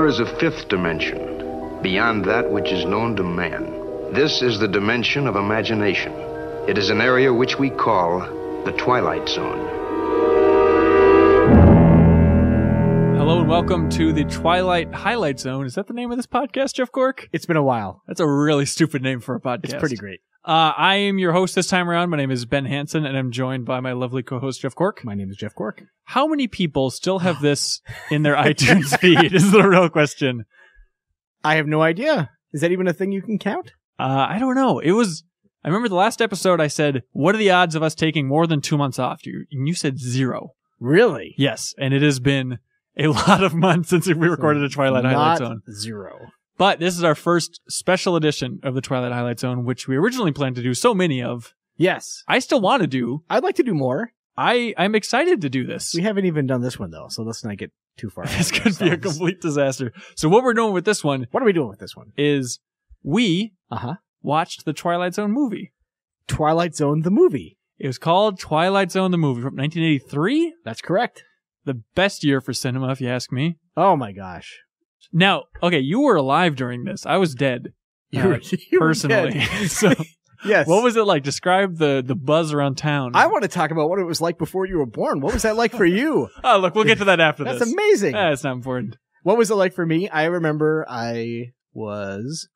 There is a fifth dimension, beyond that which is known to man. This is the dimension of imagination. It is an area which we call the Twilight Zone. Hello and welcome to the Twilight Highlight Zone. Is that the name of this podcast, Jeff Cork? It's been a while. That's a really stupid name for a podcast. It's pretty great. I am your host this time around. My name is Ben Hansen, and I'm joined by my lovely co-host, Jeff Cork. My name is Jeff Cork. How many people still have this in their iTunes feed is the real question. I have no idea. Is that even a thing you can count? I don't know. I remember the last episode I said, what are the odds of us taking more than 2 months off? And you said 0. Really? Yes, and it has been a lot of months since we recorded a Twilight Highlight Zone. 0. But this is our first special edition of the Twilight Highlight Zone, which we originally planned to do so many of. Yes. I still want to do. I'd like to do more. I'm excited to do this. We haven't even done this one, though, so let's not get too far. This could be a complete disaster. So what we're doing with this one... What are we doing with this one? Is we watched the Twilight Zone movie. Twilight Zone the movie. It was called Twilight Zone the movie from 1983. That's correct. The best year for cinema, if you ask me. Oh, my gosh. Now, okay, you were alive during this. I was dead. You personally. Dead. So, yes. What was it like? Describe the buzz around town. I want to talk about what it was like before you were born. What was that like for you? Oh, look, we'll get to that after this. That's amazing. That's not important. What was it like for me? I remember I was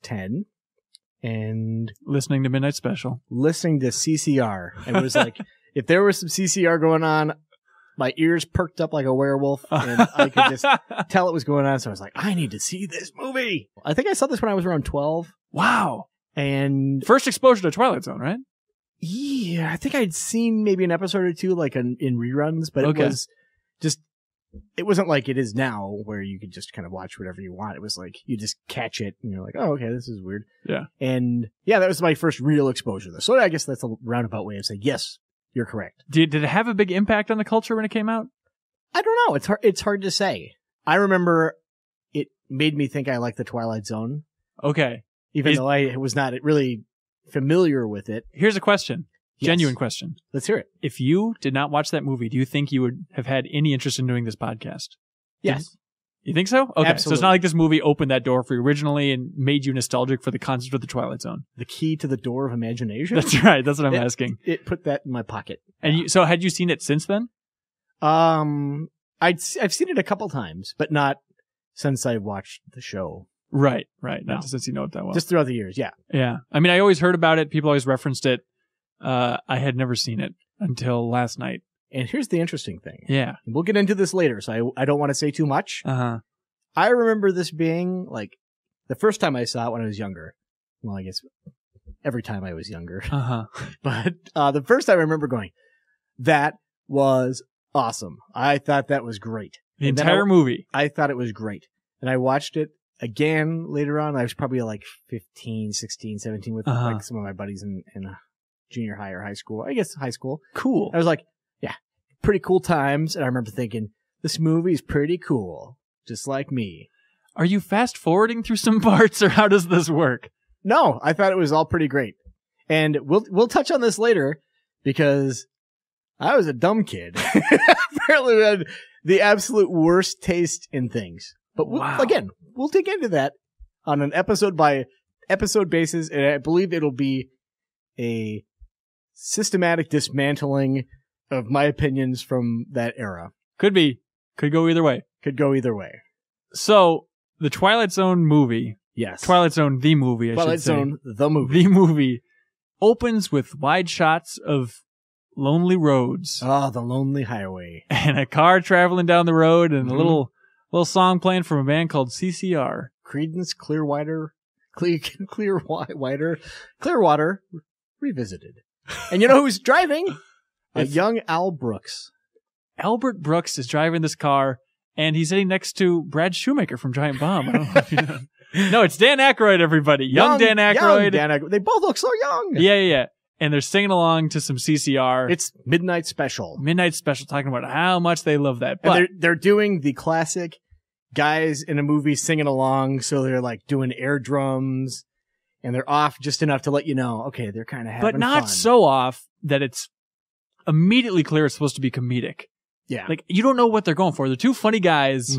10 and listening to Midnight Special. Listening to CCR. And it was like, if there was some CCR going on, my ears perked up like a werewolf, and I could just tell it was going on. So I was like, I need to see this movie. I think I saw this when I was around 12. Wow. And first exposure to Twilight Zone, right? Yeah, I think I'd seen maybe an episode or two, like in reruns, but it wasn't like it is now where you could just kind of watch whatever you want. It was like, you just catch it and you're like, oh, okay, this is weird. Yeah. And yeah, that was my first real exposure though. So I guess that's a roundabout way of saying, yes, you're correct. Did it have a big impact on the culture when it came out? I don't know. It's hard to say. I remember it made me think I liked the Twilight Zone. Okay. Even though I was not really familiar with it. Here's a question. Yes. Genuine question. Let's hear it. If you did not watch that movie, do you think you would have had any interest in doing this podcast? Yes. You think so? Okay. Absolutely. So it's not like this movie opened that door for you originally and made you nostalgic for the concept of the Twilight Zone. The key to the door of imagination? That's right. That's what I'm asking. It put that in my pocket. And so had you seen it since then? I've seen it a couple times, but not since I watched the show. Right. Not since you know it that well. Just throughout the years, yeah. Yeah. I mean, I always heard about it. People always referenced it. I had never seen it until last night. And here's the interesting thing. Yeah. We'll get into this later, so I don't want to say too much. Uh-huh. I remember this being, like, the first time I saw it when I was younger. Well, I guess every time I was younger. Uh-huh. But the first time I remember going, that was awesome. I thought that was great. The entire movie. I thought it was great. And I watched it again later on. I was probably like 15, 16, 17 with like some of my buddies in junior high or high school. I guess high school. Cool. I was like, yeah, pretty cool times. And I remember thinking, this movie is pretty cool. Just like me. Are you fast forwarding through some parts or how does this work? No, I thought it was all pretty great. And we'll touch on this later because I was a dumb kid. Apparently had the absolute worst taste in things. But again, we'll dig into that on an episode by episode basis. And I believe it'll be a systematic dismantling of my opinions from that era. Could be. Could go either way. So, the Twilight Zone movie. Yes. Twilight Zone the movie, I should say. Twilight Zone the movie. The movie opens with wide shots of lonely roads. Oh, the lonely highway. And a car traveling down the road and a little song playing from a band called CCR. Creedence Clearwater Revisited. And you know who's driving? A young Al Brooks. Albert Brooks is driving this car, and he's sitting next to Brad Shoemaker from Giant Bomb. I don't know if you know. No, it's Dan Aykroyd, everybody. Young Dan Aykroyd. They both look so young. Yeah. And they're singing along to some CCR. It's Midnight Special. Talking about how much they love that. But and they're doing the classic guys in a movie singing along, so they're like doing air drums, and they're off just enough to let you know, okay, they're kind of having fun. But not so off that it's immediately clear it's supposed to be comedic. Yeah. Like, you don't know what they're going for. They're two funny guys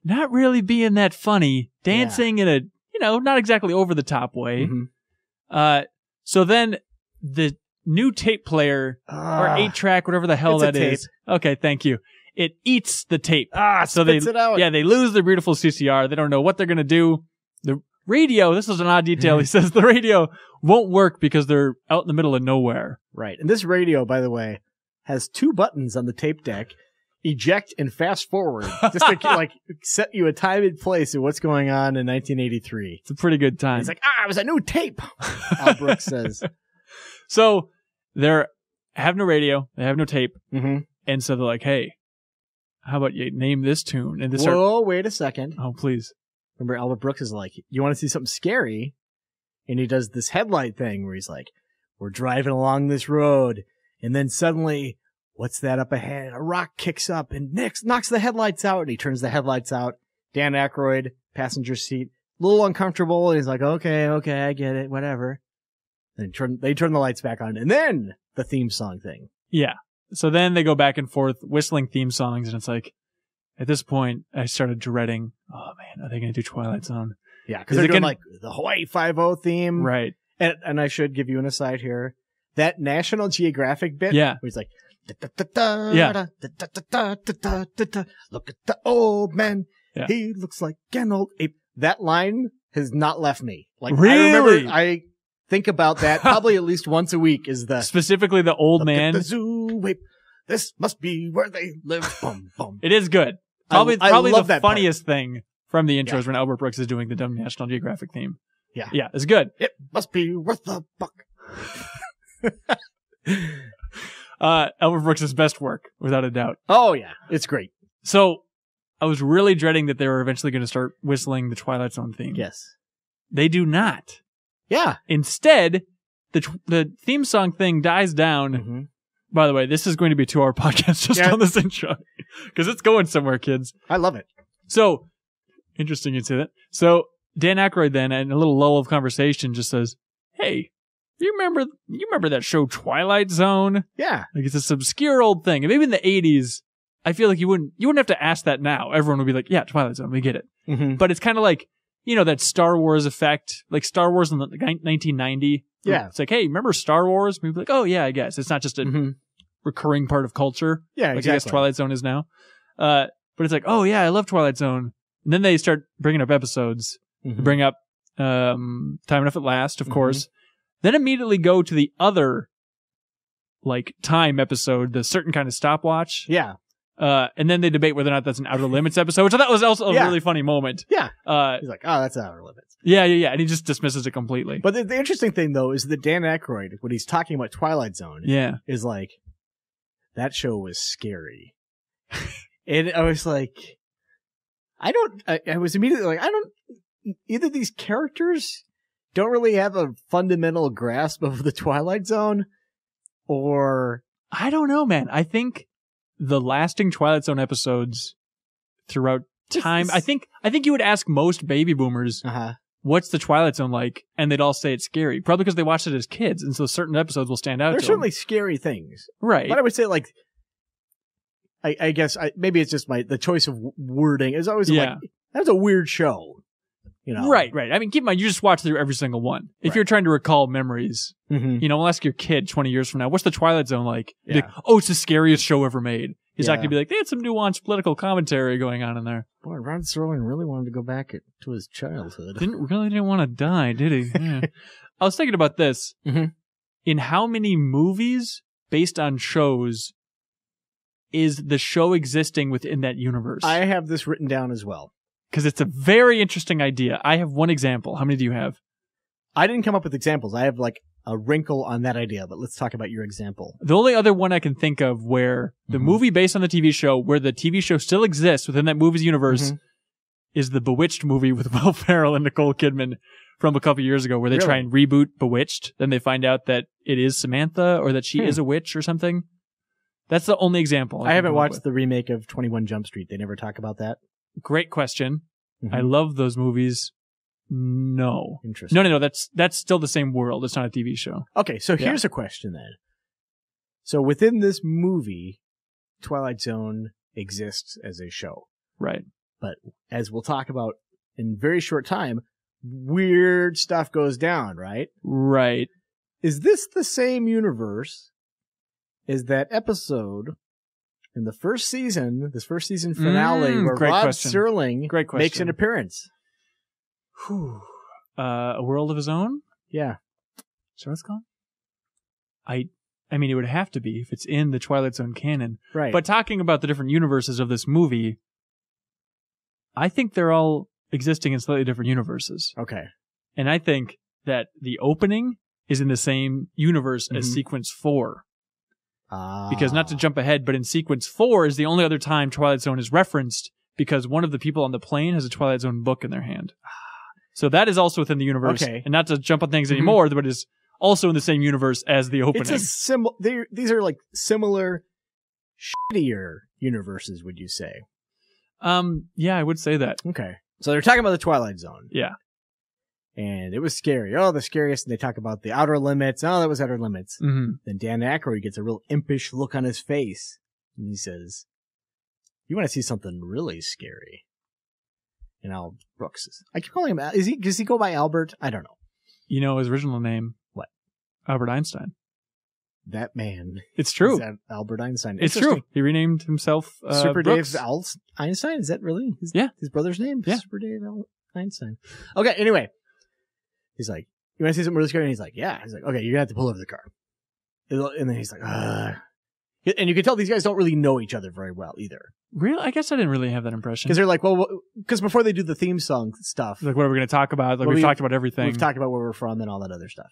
not really being that funny, dancing in a, not exactly over the top way. Mm-hmm. So then the new tape player or 8-track, whatever the hell that is. Okay, thank you. It eats the tape. So spits it out. Yeah, they lose their beautiful CCR. They don't know what they're going to do. The radio, this is an odd detail. He says the radio won't work because they're out in the middle of nowhere. Right. And this radio, by the way, has 2 buttons on the tape deck. Eject and fast forward. Just to set you a time and place of what's going on in 1983. It's a pretty good time. It's like, it was a new tape, Al Brooks says. So they have no radio. They have no tape. Mm-hmm. And so they're like, hey, how about you name this tune? And they wait a second. Oh, please. Remember, Albert Brooks is like, you want to see something scary? And he does this headlight thing where he's like, we're driving along this road. And then suddenly, what's that up ahead? A rock kicks up and knocks the headlights out. And he turns the headlights out. Dan Aykroyd, passenger seat, a little uncomfortable. And he's like, okay, I get it, whatever. Then they turn the lights back on. And then the theme song thing. Yeah. So then they go back and forth whistling theme songs. And it's like, at this point, I started dreading, oh man, are they going to do Twilight Zone? Yeah, because they're doing like the Hawaii Five-0 theme. Right. And I should give you an aside here. That National Geographic bit. Yeah. Where he's like, yeah. Look at the old man. Yeah. He looks like an old ape. That line has not left me. Like, really? I think about that probably at least once a week specifically the old man. The zoo ape. This must be where they live. Bum, bum. It is good. Probably the funniest thing from the intros when Albert Brooks is doing the dumb National Geographic theme. Yeah. Yeah, it's good. It must be worth the buck. Albert Brooks' best work, without a doubt. Oh, yeah. It's great. So, I was really dreading that they were eventually going to start whistling the Twilight Zone theme. Yes. They do not. Yeah. Instead, the theme song thing dies down. Mm-hmm. By the way, this is going to be a 2-hour podcast just on this intro. Because it's going somewhere, kids. I love it. So, interesting you'd say that. So, Dan Aykroyd then, in a little lull of conversation, just says, hey, you remember that show Twilight Zone? Yeah. Like, it's this obscure old thing. And maybe in the 80s, I feel like you wouldn't have to ask that now. Everyone would be like, yeah, Twilight Zone, we get it. Mm-hmm. But it's kind of like, that Star Wars effect, like Star Wars in 1990. Yeah. It's like, hey, remember Star Wars? We'd be like, oh, yeah, I guess. It's not just a recurring part of culture. Yeah, like exactly. I guess Twilight Zone is now. But it's like, oh, yeah, I love Twilight Zone. And then they start bringing up episodes. Mm-hmm. Bring up Time Enough at Last, of course. Then immediately go to the other, like, time episode, the Certain Kind of Stopwatch. Yeah. And then they debate whether or not that's an Outer Limits episode, which I thought was also a really funny moment. Yeah. He's like, oh, that's Outer Limits. Yeah. And he just dismisses it completely. But the interesting thing, though, is that Dan Aykroyd, when he's talking about Twilight Zone, is like, that show was scary. And I was like, I was immediately like, either these characters don't really have a fundamental grasp of the Twilight Zone, or I don't know, man. I think the lasting Twilight Zone episodes throughout time, I think you would ask most baby boomers, what's the Twilight Zone like? And they'd all say it's scary. Probably because they watched it as kids, and so certain episodes will stand out. There's certainly scary things. Right. But I would say, like, I guess maybe it's just the choice of wording is always like, that's a weird show. Right. I mean, keep in mind, you just watch through every single one. If you're trying to recall memories, we'll ask your kid 20 years from now, what's the Twilight Zone like? Yeah. Like, oh, it's the scariest show ever made. He's not going to be like, they had some nuanced political commentary going on in there. Boy, Rod Serling really wanted to go back to his childhood. Didn't want to die, did he? Yeah. I was thinking about this. Mm-hmm. In how many movies based on shows is the show existing within that universe? I have this written down as well. Because it's a very interesting idea. I have one example. How many do you have? I didn't come up with examples. I have like a wrinkle on that idea, but let's talk about your example. The only other one I can think of where the movie based on the TV show, where the TV show still exists within that movie's universe, is the Bewitched movie with Will Ferrell and Nicole Kidman from a couple years ago, where they try and reboot Bewitched. Then they find out that it is Samantha, or that she is a witch or something. That's the only example. I haven't watched the remake of 21 Jump Street. They never talk about that. Great question. I love those movies. No. Interesting. No. That's still the same world. It's not a TV show. Okay, so here's a question then. So within this movie, Twilight Zone exists as a show. Right. But as we'll talk about in a very short time, weird stuff goes down, right? Right. Is this the same universe as that episode in the first season, this first season finale, where Rod Serling makes an appearance? A World of His Own? Yeah. Is that what it's called? I mean, it would have to be if it's in the Twilight Zone canon. Right. But talking about the different universes of this movie, I think they're all existing in slightly different universes. Okay. And I think that the opening is in the same universe as Sequence 4. Because not to jump ahead, but in Sequence 4 is the only other time Twilight Zone is referenced because one of the people on the plane has a Twilight Zone book in their hand. So that is also within the universe. Okay. And not to jump on things anymore, but is also in the same universe as the opening. It's these are like similar, shittier universes, would you say? Yeah, I would say that. Okay. So they're talking about the Twilight Zone. Yeah. And it was scary. Oh, the scariest. And they talk about the Outer Limits. Oh, that was Outer Limits. Then Dan Aykroyd gets a real impish look on his face. And he says, you want to see something really scary? And Al Brooks I keep calling him, does he go by Albert? I don't know. You know his original name? What? Albert Einstein. That man. It's true. Is that Albert Einstein? It's true. He renamed himself Super Brooks. Dave Einstein? Is that really his brother's name? Yeah. Super Dave Einstein. Okay, anyway. He's like, you want to see something really scary? And he's like, yeah. He's like, okay, you're going to have to pull over the car. And then he's like, and you can tell these guys don't really know each other very well either. Really? I guess I didn't really have that impression. Because they're like, well, because before they do the theme song stuff. Like, what are we going to talk about? Like, we've talked about everything. We've talked about where we're from and all that other stuff.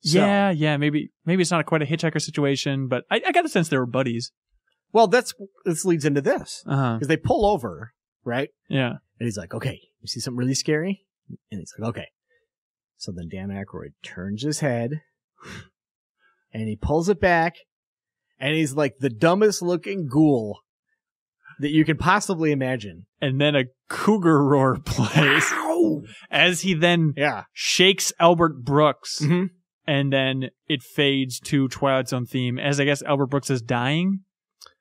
So, yeah. Maybe it's not quite a hitchhiker situation, but I got the sense they were buddies. Well, this leads into this. Because they pull over, right? Yeah. And he's like, okay, you see something really scary? And he's like, okay. So then Dan Aykroyd turns his head and he pulls it back and he's like the dumbest looking ghoul that you can possibly imagine. And then a cougar roar plays as he then shakes Albert Brooks and then it fades to Twilight Zone theme as I guess Albert Brooks is dying.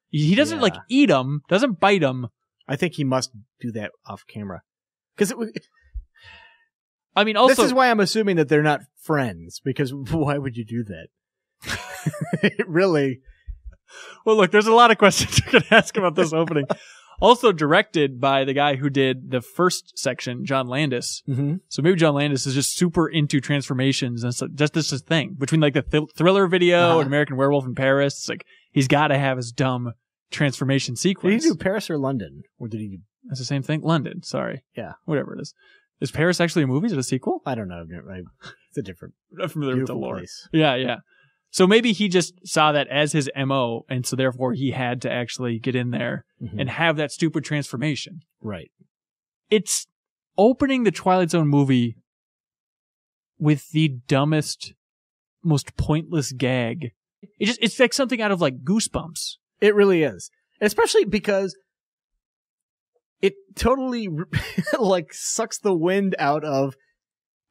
He doesn't like eat him, doesn't bite him. I think he must do that off camera. Because I mean, also, this is why I'm assuming that they're not friends, because why would you do that? Really? Well, look, there's a lot of questions you can ask about this opening. Also directed by the guy who did the first section, John Landis. So maybe John Landis is just super into transformations and so just this thing between like the Thriller video and American Werewolf in Paris. It's like he's got to have his dumb transformation sequence. Did he do Paris or London? Or did he do... That's the same thing? London, sorry. Yeah. Whatever it is. Is Paris actually a movie? Is it a sequel? I don't know. It's a different, I'm not familiar with the lore. Place. Yeah. So maybe he just saw that as his MO, and so therefore he had to actually get in there and have that stupid transformation. Right. It's opening the Twilight Zone movie with the dumbest, most pointless gag. It's like something out of like Goosebumps. It really is. Especially because it totally like sucks the wind out of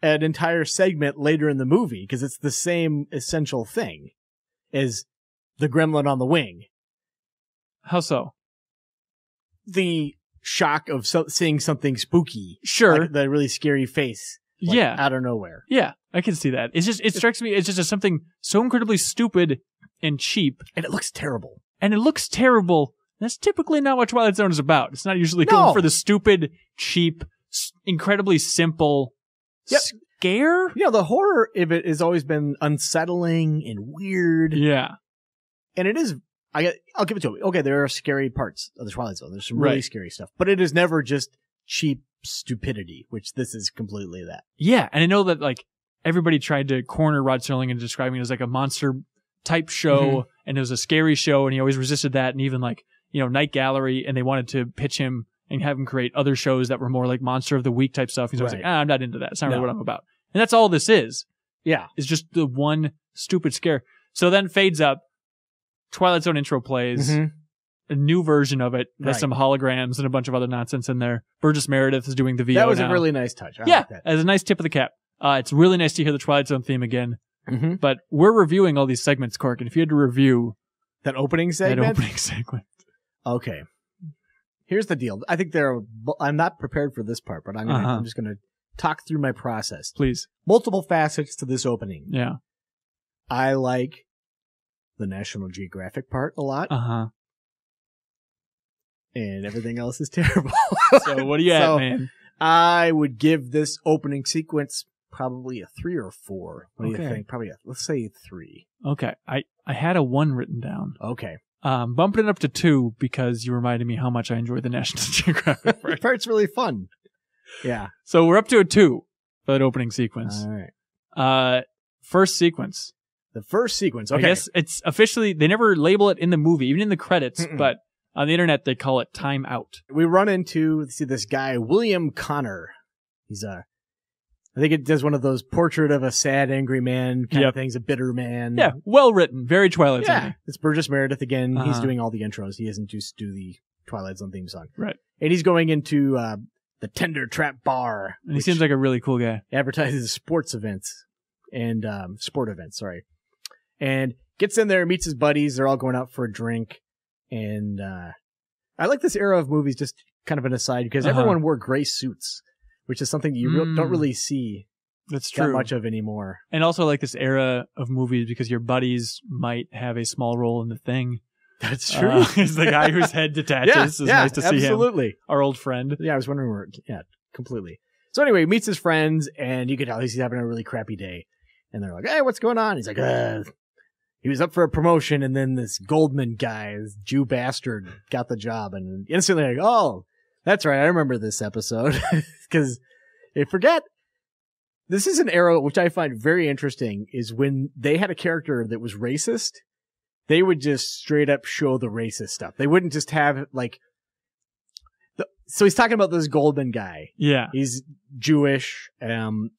an entire segment later in the movie because it's the same essential thing as the gremlin on the wing. How so? The shock of seeing something spooky. Sure. Like the really scary face. Like, out of nowhere. Yeah, I can see that. It strikes me as just something so incredibly stupid and cheap. And it looks terrible. That's typically not what Twilight Zone is about. It's not usually going for the stupid, cheap, incredibly simple scare. You know, the horror of it has always been unsettling and weird. Yeah. And it is, I'll give it to him. Okay, there are scary parts of the Twilight Zone. There's some really scary stuff. But it is never just cheap stupidity, which this is completely that. Yeah, and I know that like everybody tried to corner Rod Serling into describing it as like a monster type show, and it was a scary show, and he always resisted that, and even like, you know, Night Gallery, and they wanted to pitch him and have him create other shows that were more like Monster of the Week type stuff. He's always like, I'm not into that. It's not really what I'm about. And that's all this is. Yeah. It's just the one stupid scare. So then fades up, Twilight Zone intro plays, a new version of it. There's some holograms and a bunch of other nonsense in there. Burgess Meredith is doing the VO That was now. a really nice touch. I like that. As a nice tip of the cap. It's really nice to hear the Twilight Zone theme again. But we're reviewing all these segments, Cork, and if you had to review that opening segment? Okay. here's the deal. I think I'm not prepared for this part, but I'm just going to talk through my process. Please. Multiple facets to this opening. Yeah. I like the National Geographic part a lot. And everything else is terrible. So what are you at, man? I would give this opening sequence probably a 3 or 4. What do you think? Probably let's say 3. Okay. I had a 1 written down. Okay. Bumping it up to 2 because you reminded me how much I enjoy the National Geographic part. That part's really fun. Yeah. So we're up to a 2 for that opening sequence. All right. First sequence. The first sequence. Okay. I guess it's officially, they never label it in the movie, even in the credits, but on the internet they call it Time Out. We run into this guy, William Connor. He's I think it does one of those portrait of a sad, angry man kind of things, a bitter man. Yeah, well written, very Twilight Zone. Yeah, it's Burgess Meredith again. He's doing all the intros. He doesn't just do the Twilight Zone theme song. Right. And he's going into the Tender Trap Bar. And he seems like a really cool guy. Advertises sports events and sport events, sorry. And gets in there, meets his buddies. They're all going out for a drink. And I like this era of movies, just kind of an aside, because everyone wore gray suits, which is something you don't really see That's true. that much of anymore. And also like this era of movies because your buddies might have a small role in the thing. That's true. He's the guy whose head detaches. It's nice to see absolutely. him. Our old friend. Yeah, I was wondering where. Yeah, completely. So anyway, he meets his friends, and you can tell he's having a really crappy day. And they're like, "Hey, what's going on?" He's like, he was up for a promotion, and then this Goldman guy, this Jew bastard, got the job. And instantly like, oh, that's right, I remember this episode. Because if forget, this is an era which I find very interesting, is when they had a character that was racist, they would just straight up show the racist stuff. They wouldn't just have, like... So he's talking about this Goldman guy. Yeah. He's Jewish, and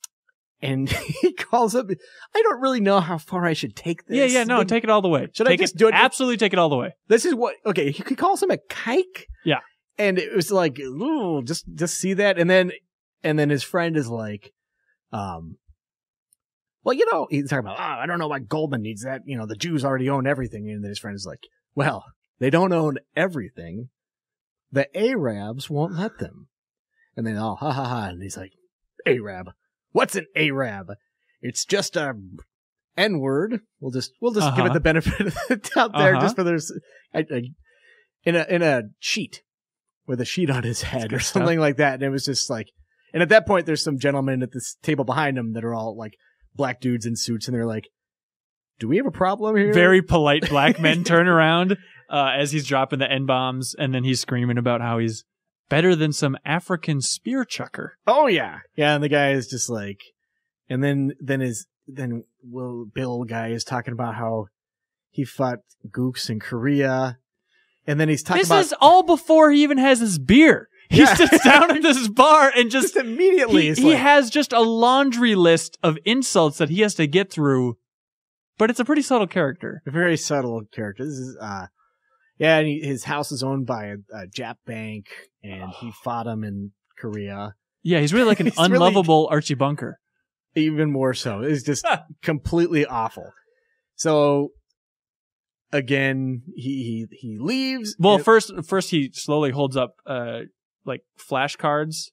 he calls up... I don't really know how far I should take this. Yeah, no, take it all the way. Should I just do it? Absolutely take it all the way. This is what... Okay, he calls him a kike? Yeah. And it was like, ooh, just see that. And then his friend is like, well, you know, he's talking about, I don't know why Goldman needs that. You know, the Jews already own everything. And then his friend is like, well, they don't own everything. The Arabs won't let them. And then, ha ha ha. And he's like, Arab. What's an Arab? It's just a N-word. We'll just give it the benefit of the doubt there, just for there's in a sheet with a sheet on his head or something like that. And it was just like, and at that point, there's some gentlemen at this table behind him that are all like black dudes in suits, and they're like, do we have a problem here? Very polite black men turn around as he's dropping the N-bombs, and then he's screaming about how he's better than some African spear chucker. Oh, yeah. Yeah, and the guy is just like, and then Bill guy is talking about how he fought gooks in Korea, and then he's talking about... This is all before he even has his beer. He sits down at this bar and just immediately he has just a laundry list of insults that he has to get through. But it's a pretty subtle character. A very subtle character. This is, and his house is owned by a Jap bank, and he fought him in Korea. Yeah, he's really like an unlovable Archie Bunker. Even more so. It's just completely awful. So, again, he leaves. Well, first he slowly holds up, like flashcards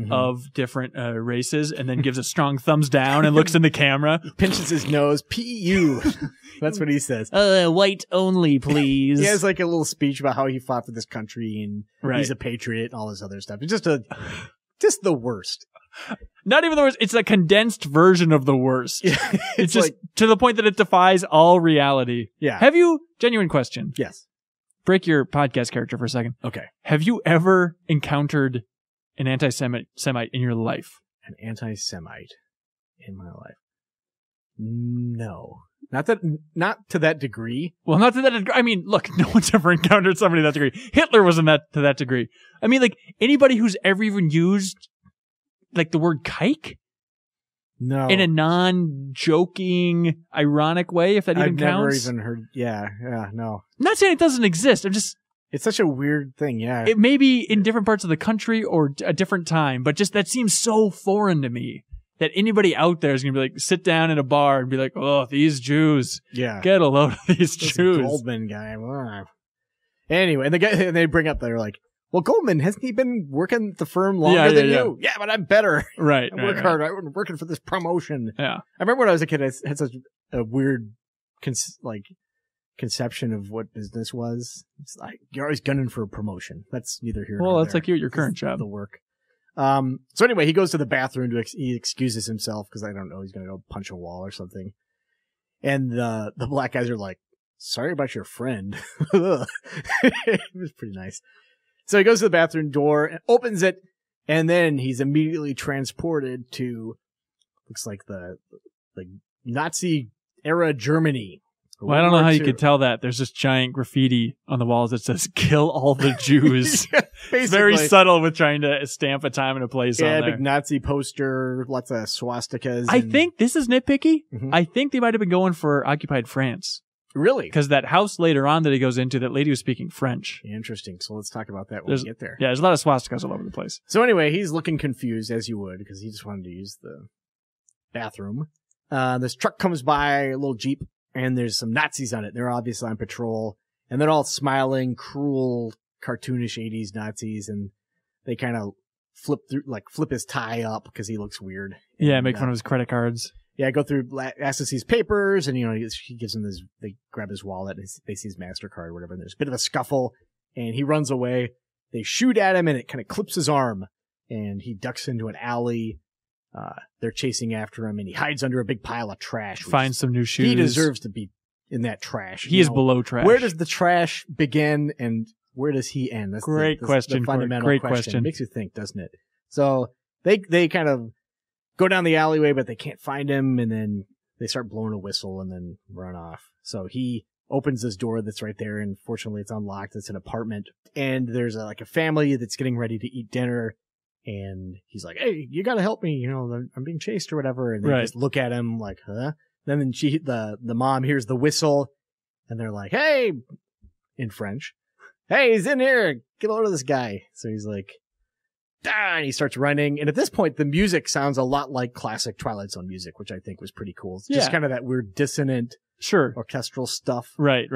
of different races, and then gives a strong thumbs down and looks in the camera. He pinches his nose. P.U. That's what he says. White only, please. He has like a little speech about how he fought for this country and he's a patriot and all this other stuff. It's just the worst. Not even the worst. It's a condensed version of the worst. Yeah, it's just like, to the point that it defies all reality. Yeah. Have you, genuine question. Yes. Break your podcast character for a second. Okay. Have you ever encountered an anti-Semite in your life? An anti-Semite in my life? No. Not to that degree. Well, not to that degree. I mean, look, no one's ever encountered somebody to that degree. Hitler wasn't to that degree. I mean, like, anybody who's ever even used, like, the word kike? No. In a non-joking, ironic way, if that even counts. I've never even heard. Yeah, no. I'm not saying it doesn't exist. It's such a weird thing, yeah. It may be in different parts of the country or a different time, but just that seems so foreign to me that anybody out there is going to be like, sit down in a bar and be like, oh, these Jews. Yeah. Get a load of these Jews. Goldman guy. Anyway, and they bring up, they're like, well, Goldman, hasn't he been working at the firm longer than you? Yeah, but I'm better. Right. I work hard. I'm working for this promotion. Yeah. I remember when I was a kid, I had such a weird, conception of what business was. It's like, you're always gunning for a promotion. That's neither here nor there. That's like you at your current job. The work. So anyway, he goes to the bathroom he excuses himself because I don't know, he's going to go punch a wall or something. And the black guys are like, sorry about your friend. It was pretty nice. So he goes to the bathroom door and opens it, and then he's immediately transported to, looks like the Nazi era Germany. Well, I don't know how you could tell that. There's this giant graffiti on the walls that says "Kill all the Jews." Yeah, it's very subtle with trying to stamp a time and a place on there. Yeah, big Nazi poster, lots of swastikas. I think this is nitpicky. Mm-hmm. I think they might have been going for occupied France. Really? Because that house later on that he goes into, that lady was speaking French. Interesting. So let's talk about that when we get there. Yeah, there's a lot of swastikas all over the place. So anyway, he's looking confused, as you would, because he just wanted to use the bathroom. This truck comes by, a little Jeep, and there's some Nazis on it. They're obviously on patrol, and they're all smiling, cruel, cartoonish 80s Nazis, and they kind of flip his tie up because he looks weird. Yeah, make fun of his credit cards. Yeah, go through, asks to see his papers, and, he gives him they grab his wallet, and they see his MasterCard or whatever, and there's a bit of a scuffle, and he runs away. They shoot at him, and it kind of clips his arm, and he ducks into an alley. They're chasing after him, and he hides under a big pile of trash. Finds some new shoes. He deserves to be in that trash. He is below trash. Where does the trash begin, and where does he end? That's great question. The fundamental great question. It makes you think, doesn't it? So they kind of go down the alleyway, but they can't find him, and then they start blowing a whistle and then run off. So he opens this door that's right there, and fortunately it's unlocked. It's an apartment, and there's a family that's getting ready to eat dinner. And he's like, hey, you gotta help me, I'm being chased or whatever. And they just look at him like, huh? Then the mom hears the whistle, and they're like, hey, in French, hey, he's in here, get a load of this guy. So he's like, and he starts running. And at this point, the music sounds a lot like classic Twilight Zone music, which I think was pretty cool. It's just kind of that weird dissonant, orchestral stuff. Right.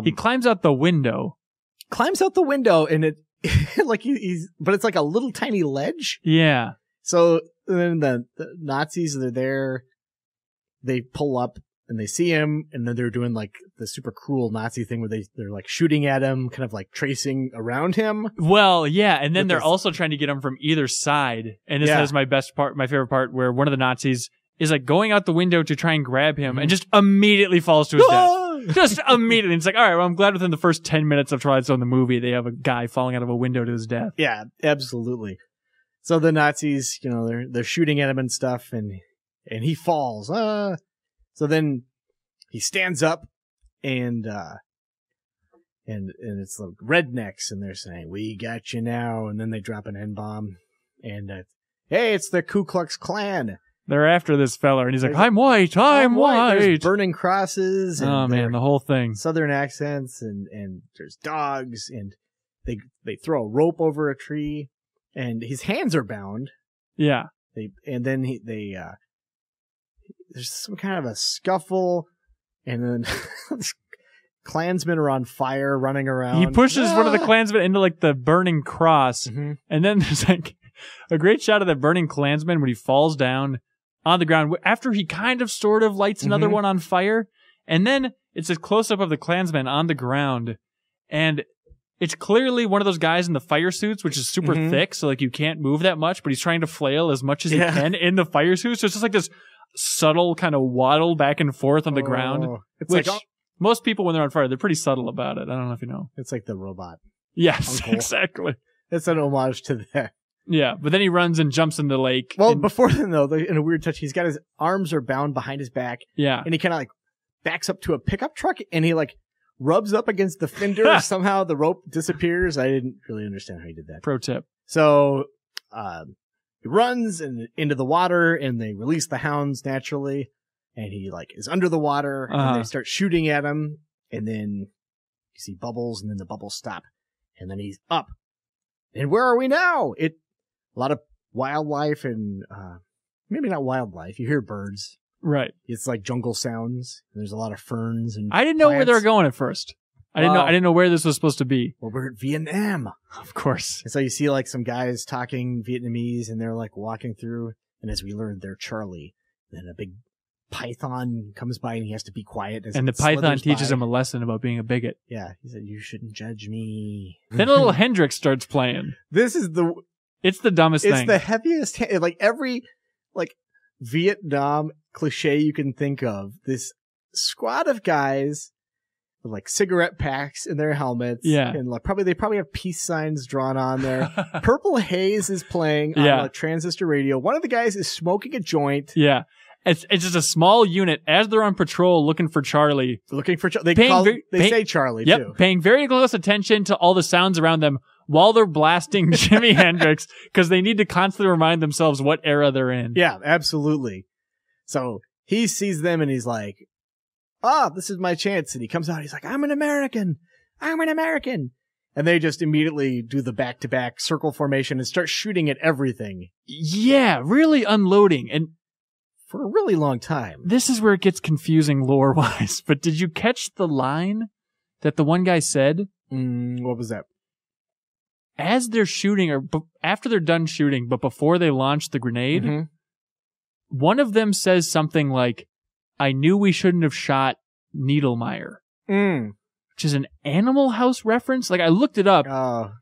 He climbs out the window. And it, but it's like a little tiny ledge. Yeah. So then the Nazis, they're there, they pull up and they see him, and then they're doing the super cruel Nazi thing where they're shooting at him, kind of tracing around him. Well, yeah, and then they're also trying to get him from either side. And this is my favorite part, where one of the Nazis is going out the window to try and grab him, and just immediately falls to his death. Just immediately. It's like, all right, well, I'm glad within the first 10 minutes of Twilight Zone, the movie, they have a guy falling out of a window to his death. Yeah, absolutely. So the Nazis, they're shooting at him and stuff, and he falls. So then he stands up, and it's like rednecks, and they're saying, we got you now. And then they drop an N-bomb, and hey, it's the Ku Klux Klan. They're after this fella, and he's like, I'm white. There's burning crosses. And oh, man, the whole thing. Southern accents, and there's dogs, and they throw a rope over a tree, and his hands are bound. Yeah. There's some kind of a scuffle, and then Klansmen are on fire running around. He pushes one of the Klansmen into the burning cross, and then there's a great shot of the burning Klansman when he falls down on the ground after he kind of sort of lights another one on fire. And then it's a close-up of the Klansman on the ground, and it's clearly one of those guys in the fire suits, which is super thick, so you can't move that much, but he's trying to flail as much as he can in the fire suit. So it's just this subtle kind of waddle back and forth on the ground, which most people, when they're on fire, they're pretty subtle about it. I don't know if you know. It's like the robot. Yes, Uncle. Exactly. It's an homage to that. Yeah, but then he runs and jumps in the lake. Well, before then, though, in a weird touch, he's got his arms are bound behind his back. Yeah. And he kind of backs up to a pickup truck, and he rubs up against the fender. Somehow the rope disappears. I didn't really understand how he did that. Pro tip. So he runs into the water, and they release the hounds naturally, and he is under the water, and they start shooting at him, and then you see bubbles, and then the bubbles stop, and then he's up. And where are we now? A lot of wildlife, and maybe not wildlife. You hear birds. Right. It's like jungle sounds. And there's a lot of ferns and I didn't know where they were going at first. I didn't know where this was supposed to be. Well, we're at Vietnam. Of course. And so you see like some guys talking Vietnamese and they're like walking through. And as we learned, they're Charlie. Then a big python comes by and he has to be quiet. And the python teaches him a lesson about being a bigot. Yeah. He said, you shouldn't judge me. Then a little Hendrix starts playing. It's the dumbest thing. It's the heaviest, like every like Vietnam cliche you can think of. This squad of guys with like cigarette packs in their helmets. Yeah. And like they probably have peace signs drawn on there. Purple Haze is playing on a transistor radio. One of the guys is smoking a joint. Yeah. It's just a small unit as they're on patrol looking for Charlie. They say Charlie too. Paying very close attention to all the sounds around them while they're blasting Jimi Hendrix because they need to constantly remind themselves what era they're in. Yeah, absolutely. So he sees them and he's like, this is my chance. And he comes out, he's like, I'm an American. And they just immediately do the back-to-back circle formation and start shooting at everything. Yeah, really unloading. And for a really long time. This is where it gets confusing lore-wise. But did you catch the line that the one guy said? What was that? As they're shooting, or after they're done shooting, but before they launch the grenade, one of them says something like, I knew we shouldn't have shot Needlemeyer. Which is an Animal House reference. Like, I looked it up,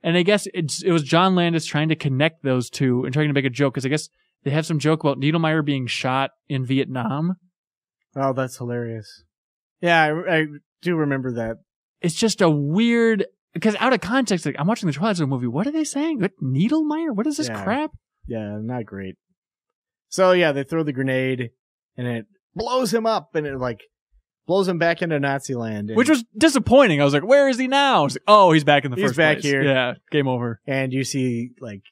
and I guess it was John Landis trying to connect those two and trying to make a joke, because I guess they have some joke about Needlemeyer being shot in Vietnam. Oh, that's hilarious. Yeah, I do remember that. It's just a weird... Because out of context, like, I'm watching the Twilight Zone movie. What are they saying? What, Needlemeyer? What is this crap? Yeah, not great. So, yeah, they throw the grenade, and it blows him up, and it, like, blows him back into Nazi land. Which was disappointing. I was like, where is he now? I was like, oh, he's back in the first place. He's back here. Yeah, game over. And you see, like,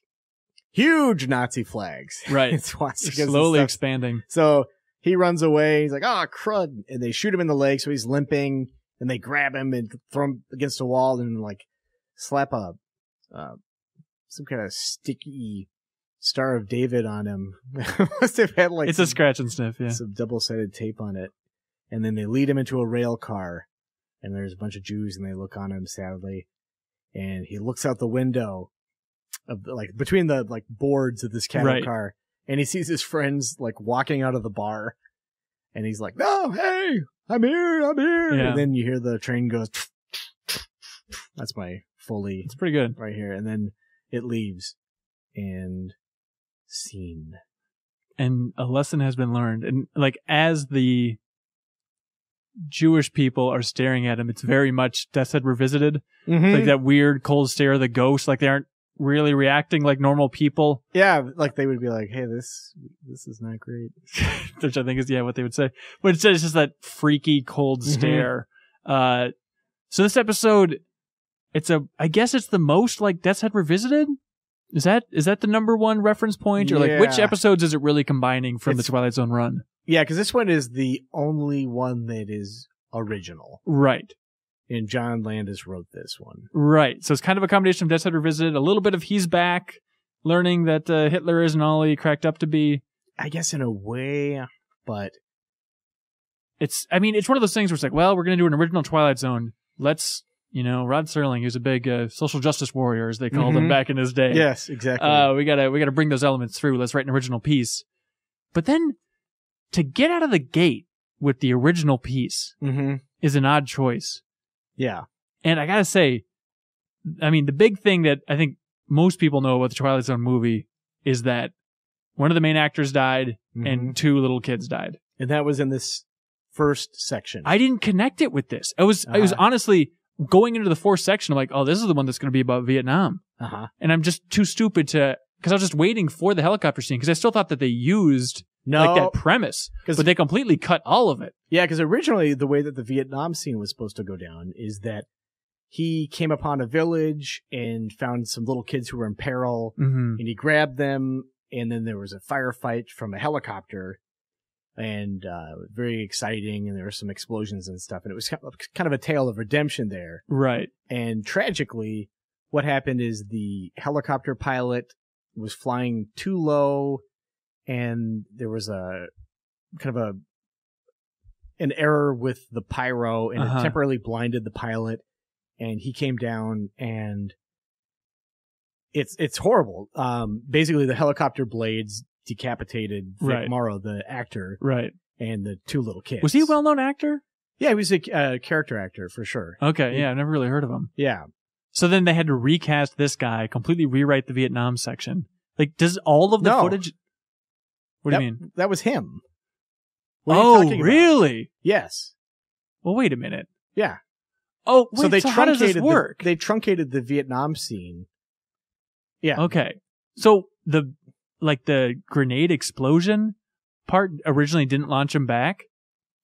huge Nazi flags. Right. It's slowly expanding. So he runs away. He's like, crud. And they shoot him in the leg, so he's limping. And they grab him and throw him against a wall and, like, slap some kind of sticky Star of David on him. Must have had, like... It's a scratch and sniff, yeah. Some double-sided tape on it. And then they lead him into a rail car. And there's a bunch of Jews, and they look on him sadly. And he looks out the window of, like, between the, like, boards of this cattle car. And he sees his friends, like, walking out of the bar. And he's like, no, hey, I'm here. Yeah. And then you hear the train goes, that's my Foley. It's pretty good. Right here. And then it leaves. And scene. And a lesson has been learned. And, like, as the Jewish people are staring at him, it's very much Death's Head Revisited. Like that weird cold stare of the ghost. Like, they aren't really reacting like normal people. Yeah, like they would be like, hey, this is not great. Which I think is, what they would say. But it's just that freaky cold stare. So this episode, I guess it's the most like Death's Head Revisited? Is that the number one reference point? Or like which episodes is it really combining from the Twilight Zone run? Yeah, because this one is the only one that is original. Right. And John Landis wrote this one. Right. So it's kind of a combination of Death's Head Revisited, a little bit of he's back, learning that Hitler isn't all he cracked up to be. I guess in a way, but... It's one of those things where it's like, well, we're going to do an original Twilight Zone. Let's, Rod Serling, who's a big social justice warrior, as they called him back in his day. Yes, exactly. We gotta bring those elements through. Let's write an original piece. But then, to get out of the gate with the original piece is an odd choice. Yeah. And I gotta say, the big thing that I think most people know about the Twilight Zone movie is that one of the main actors died and two little kids died. And that was in this first section. I didn't connect it with this. I was honestly going into the fourth section. I'm like, oh, this is the one that's going to be about Vietnam. And I'm just too stupid because I was just waiting for the helicopter scene because I still thought that they used like that premise, but they completely cut all of it. Yeah, because originally the way that the Vietnam scene was supposed to go down is that he came upon a village and found some little kids who were in peril, and he grabbed them, and then there was a firefight from a helicopter, and very exciting, and there were some explosions and stuff, and it was kind of a tale of redemption there. Right. And tragically, what happened is the helicopter pilot was flying too low, and there was a kind of an error with the pyro, and it temporarily blinded the pilot, and he came down, and it's horrible. Basically, the helicopter blades decapitated Vic Morrow, the actor, and the two little kids. Was he a well-known actor? Yeah, he was a character actor for sure. Okay, yeah, I've never really heard of him. Yeah. So then they had to recast this guy, completely rewrite the Vietnam section. Like, does all of the footage... What do you mean? That was him. What are you talking about? Really? Yes. Well, wait a minute. Yeah. Oh, wait, so they how does this work? They truncated the Vietnam scene. Yeah. Okay. So the grenade explosion part originally didn't launch him back?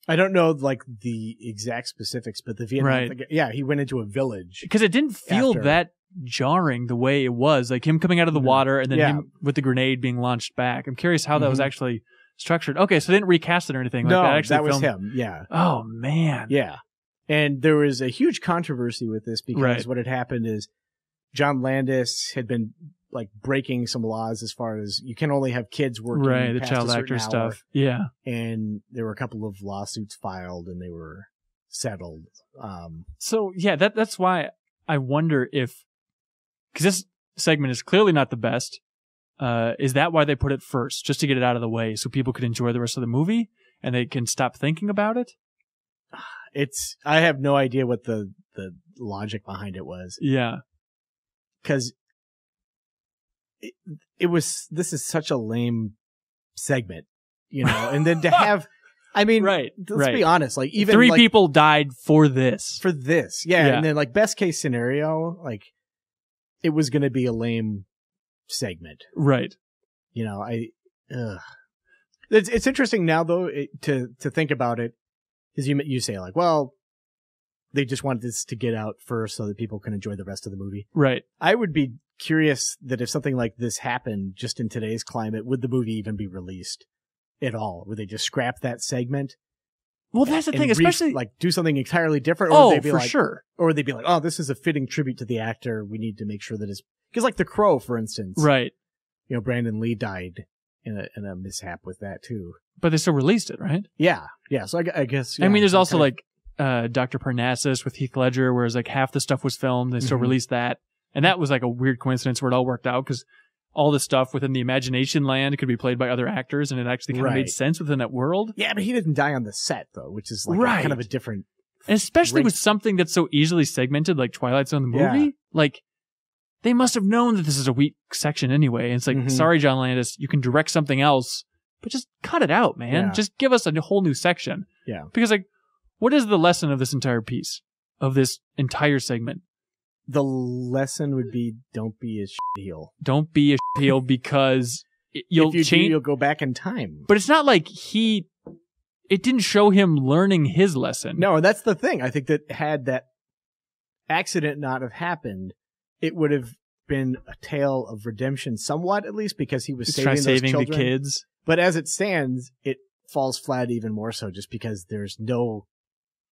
I don't know like the exact specifics, but the Vietnam, he went into a village. Because it didn't feel that jarring the way it was, like him coming out of the water and then him with the grenade being launched back. I'm curious how that was actually structured. Okay, so they didn't recast it or anything. No, like that was him. Yeah. Oh man. Yeah. And there was a huge controversy with this because what had happened is John Landis had been like breaking some laws as far as you can only have kids working the past child a certain actor hour. stuff. Yeah. And there were a couple of lawsuits filed and they were settled. So yeah, that's why I wonder if, because this segment is clearly not the best. Is that why they put it first, just to get it out of the way, so people could enjoy the rest of the movie and they can stop thinking about it? I have no idea what the logic behind it was. Yeah, because this is such a lame segment, you know, and then to have. I mean, let's be honest. Like, even 3 people died for this. Yeah. And then, like, best case scenario, like, it was going to be a lame segment. Right. You know, It's interesting now, though, to think about it, because you say, like, well, they just wanted this to get out first so that people can enjoy the rest of the movie. Right. I would be curious that if something like this happened just in today's climate, would the movie even be released at all? Would they just scrap that segment? Well, that's the thing, especially like do something entirely different. Or would they be sure. Or would they be like, oh, this is a fitting tribute to the actor. We need to make sure that it's because, like, The Crow, for instance, right? You know, Brandon Lee died in a mishap with that too. But they still released it, right? Yeah. So I guess. Yeah, I mean, there's also like Dr. Parnassus with Heath Ledger, whereas like half the stuff was filmed. They still released that, and that was like a weird coincidence where it all worked out because all the stuff within the imagination land could be played by other actors, and it actually kind of made sense within that world. Yeah, but he didn't die on the set, though, which is like kind of a different... And especially with something that's so easily segmented, like Twilight Zone the movie. Yeah. Like, they must have known that this is a weak section anyway. And it's like, sorry, John Landis, you can direct something else, but just cut it out, man. Yeah. Just give us a whole new section. Yeah. Because, like, what is the lesson of this entire piece, of this entire segment? The lesson would be, don't be a heel. Don't be a heel because you'll change. You'll go back in time. But it's not like it didn't show him learning his lesson. No, that's the thing. I think that had that accident not have happened, it would have been a tale of redemption somewhat, at least, because he was saving those children. The kids. But as it stands, it falls flat even more so just because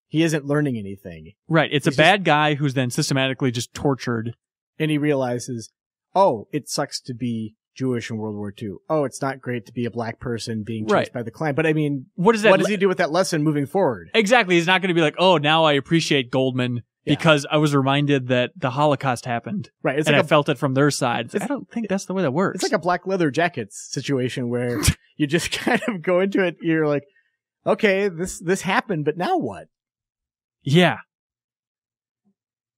he isn't learning anything. Right. It's a bad guy who's then systematically just tortured. And he realizes, oh, it sucks to be Jewish in World War II. Oh, it's not great to be a black person being chased by the Klan. But I mean, what does he do with that lesson moving forward? Exactly. He's not going to be like, oh, now I appreciate Goldman because I was reminded that the Holocaust happened. Right. I felt it from their side. I don't think that's the way that works. It's like a black leather jackets situation where you just kind of go into it. You're like, okay, this happened, but now what? Yeah.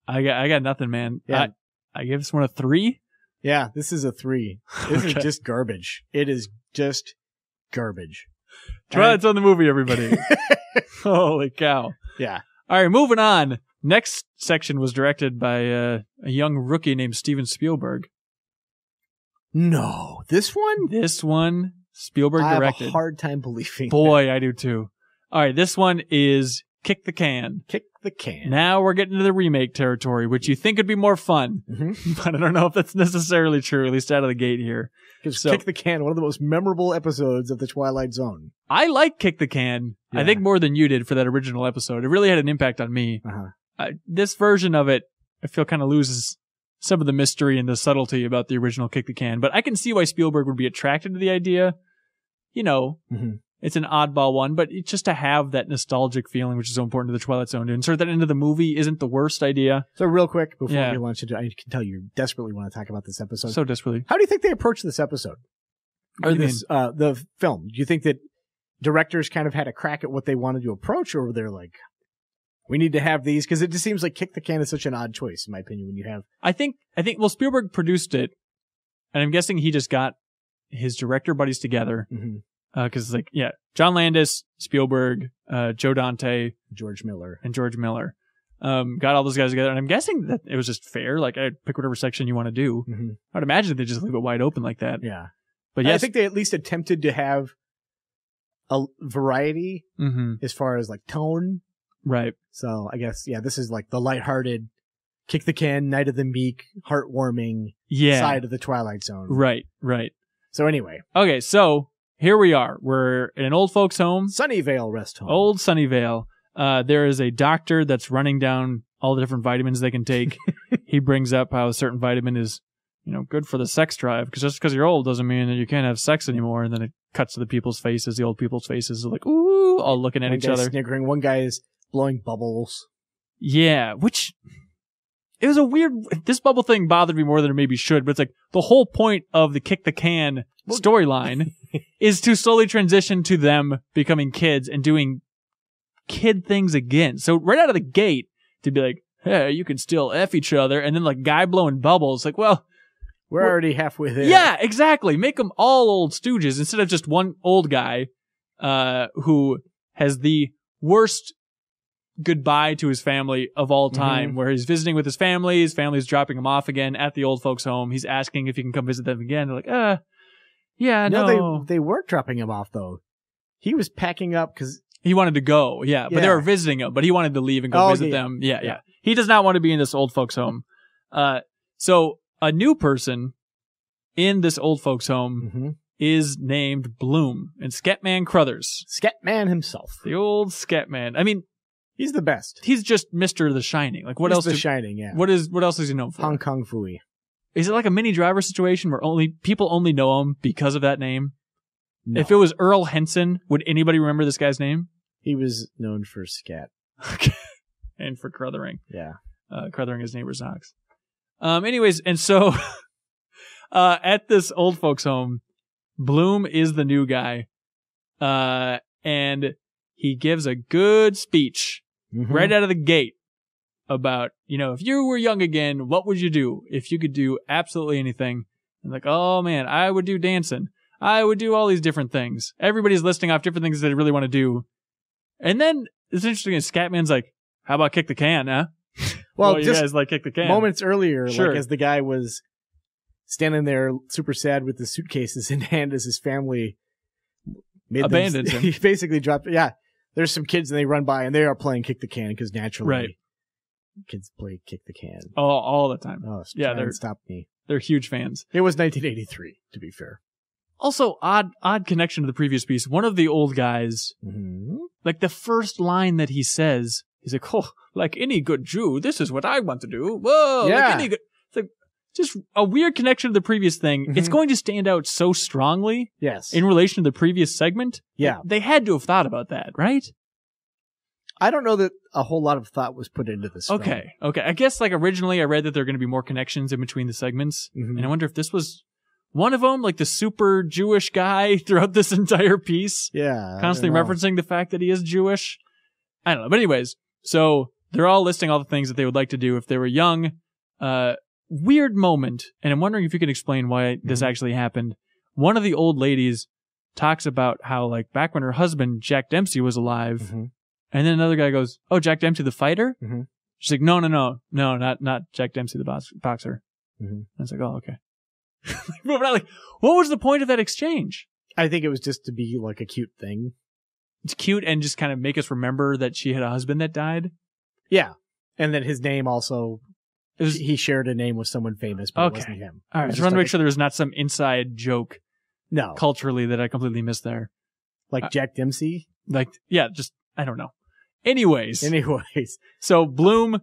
I got nothing, man. Yeah. I give this one a 3. Yeah, this is a 3. This is just garbage. It is just garbage. Twilight's on the movie, everybody. Holy cow. Yeah. All right, moving on. Next section was directed by a young rookie named Steven Spielberg. No, this one? This one, Spielberg directed. I have a hard time believing. Boy, I do too. All right, this one is Kick the Can. Kick the Can. Now we're getting into the remake territory, which you think would be more fun. But I don't know if that's necessarily true, at least out of the gate here. Because Kick the Can, one of the most memorable episodes of The Twilight Zone. I like Kick the Can. Yeah. I think more than you did for that original episode. It really had an impact on me. This version of it, I feel kind of loses some of the mystery and the subtlety about the original Kick the Can. But I can see why Spielberg would be attracted to the idea. You know, It's an oddball one, but it's just to have that nostalgic feeling, which is so important to the Twilight Zone. To insert that into the movie isn't the worst idea. So real quick, before we launch into, I can tell you desperately want to talk about this episode. So desperately. How do you think they approached this episode? Or this, the film? Do you think that directors kind of had a crack at what they wanted to approach, or were they like, we need to have these? Because it just seems like Kick the Can is such an odd choice, in my opinion, when you have... I think, well, Spielberg produced it, and I'm guessing he just got his director buddies together. Because it's like, John Landis, Spielberg, Joe Dante, George Miller. Got all those guys together, and I'm guessing that it was just fair. Like, pick whatever section you want to do. I'd imagine they just leave it wide open like that. Yeah. But yes, I think they at least attempted to have a variety as far as like tone. Right. So I guess, this is like the lighthearted, Kick the Can, Night of the Meek, heartwarming side of the Twilight Zone. Right. So anyway. Okay, so here we are. We're in an old folks' home. Sunnyvale Rest Home. Old Sunnyvale. There is a doctor that's running down all the different vitamins they can take. He brings up how a certain vitamin is, good for the sex drive, because just because you're old doesn't mean that you can't have sex anymore. And then it cuts to the people's faces. The old people's faces are like, ooh, all looking at each other. Sniggering. One guy is blowing bubbles. Yeah, which it was a weird. This bubble thing bothered me more than it maybe should, but it's like the whole point of the Kick the Can storyline is to slowly transition to them becoming kids and doing kid things again. So right out of the gate to be like, hey, you can still F each other, and then like guy blowing bubbles, like, well, we're already halfway there. Yeah, exactly. Make them all old stooges instead of just one old guy who has the worst goodbye to his family of all time, where he's visiting with his family's dropping him off again at the old folks' home. He's asking if he can come visit them again. They're like, no. They weren't dropping him off, though. He was packing up because... He wanted to go, but they were visiting him, but he wanted to leave and go visit them. Yeah. He does not want to be in this old folks' home. So a new person in this old folks' home is named Bloom, and Scatman Crothers. Scatman himself. The old Scatman. I mean... He's the best. He's just Mr. The Shining. Like, what else? The Shining, yeah. What else is he known for? Hong Kong Phooey. Is it like a Mini Driver situation where people only know him because of that name? No. If it was Earl Henson, would anybody remember this guy's name? He was known for scat. And for Crothering. Yeah. Crothering his neighbor's ox. Anyways, and so at this old folks' home, Bloom is the new guy. And he gives a good speech right out of the gate about, if you were young again, what would you do? If you could do absolutely anything. And like, oh man, I would do dancing. I would do all these different things. Everybody's listing off different things that they really want to do. And then it's interesting, Scatman's like, how about Kick the Can, huh? Well, you guys like Kick the Can. Moments earlier, like as the guy was standing there super sad with the suitcases in hand as his family abandoned him. He basically dropped, there's some kids and they run by and they are playing Kick the Can because naturally kids play Kick the Can. All the time. Oh, stop me. They're huge fans. It was 1983, to be fair. Also, odd connection to the previous piece. One of the old guys, like the first line that he says, he's like, oh, like any good Jew, this is what I want to do. Whoa, like any good... It's like just a weird connection to the previous thing. It's going to stand out so strongly in relation to the previous segment. Yeah. They had to have thought about that, right? I don't know that a whole lot of thought was put into this. Okay. I guess like originally I read that there are going to be more connections in between the segments. And I wonder if this was one of them, like the super Jewish guy throughout this entire piece. Yeah. Constantly referencing the fact that he is Jewish. I don't know. But anyways, so they're all listing all the things that they would like to do if they were young. Weird moment. And I'm wondering if you can explain why this actually happened. One of the old ladies talks about how like back when her husband, Jack Dempsey, was alive. And then another guy goes, oh, Jack Dempsey, the fighter? She's like, no, not Jack Dempsey, the boxer. And it's like, oh, okay. Like, what was the point of that exchange? I think it was just to be like a cute thing. It's cute and just kind of make us remember that she had a husband that died. Yeah. And then his name also, he shared a name with someone famous, but it wasn't him. All right. I just want to make sure there was not some inside joke culturally that I completely missed there. Like Jack Dempsey? Like, yeah, just, I don't know. Anyways. So Bloom.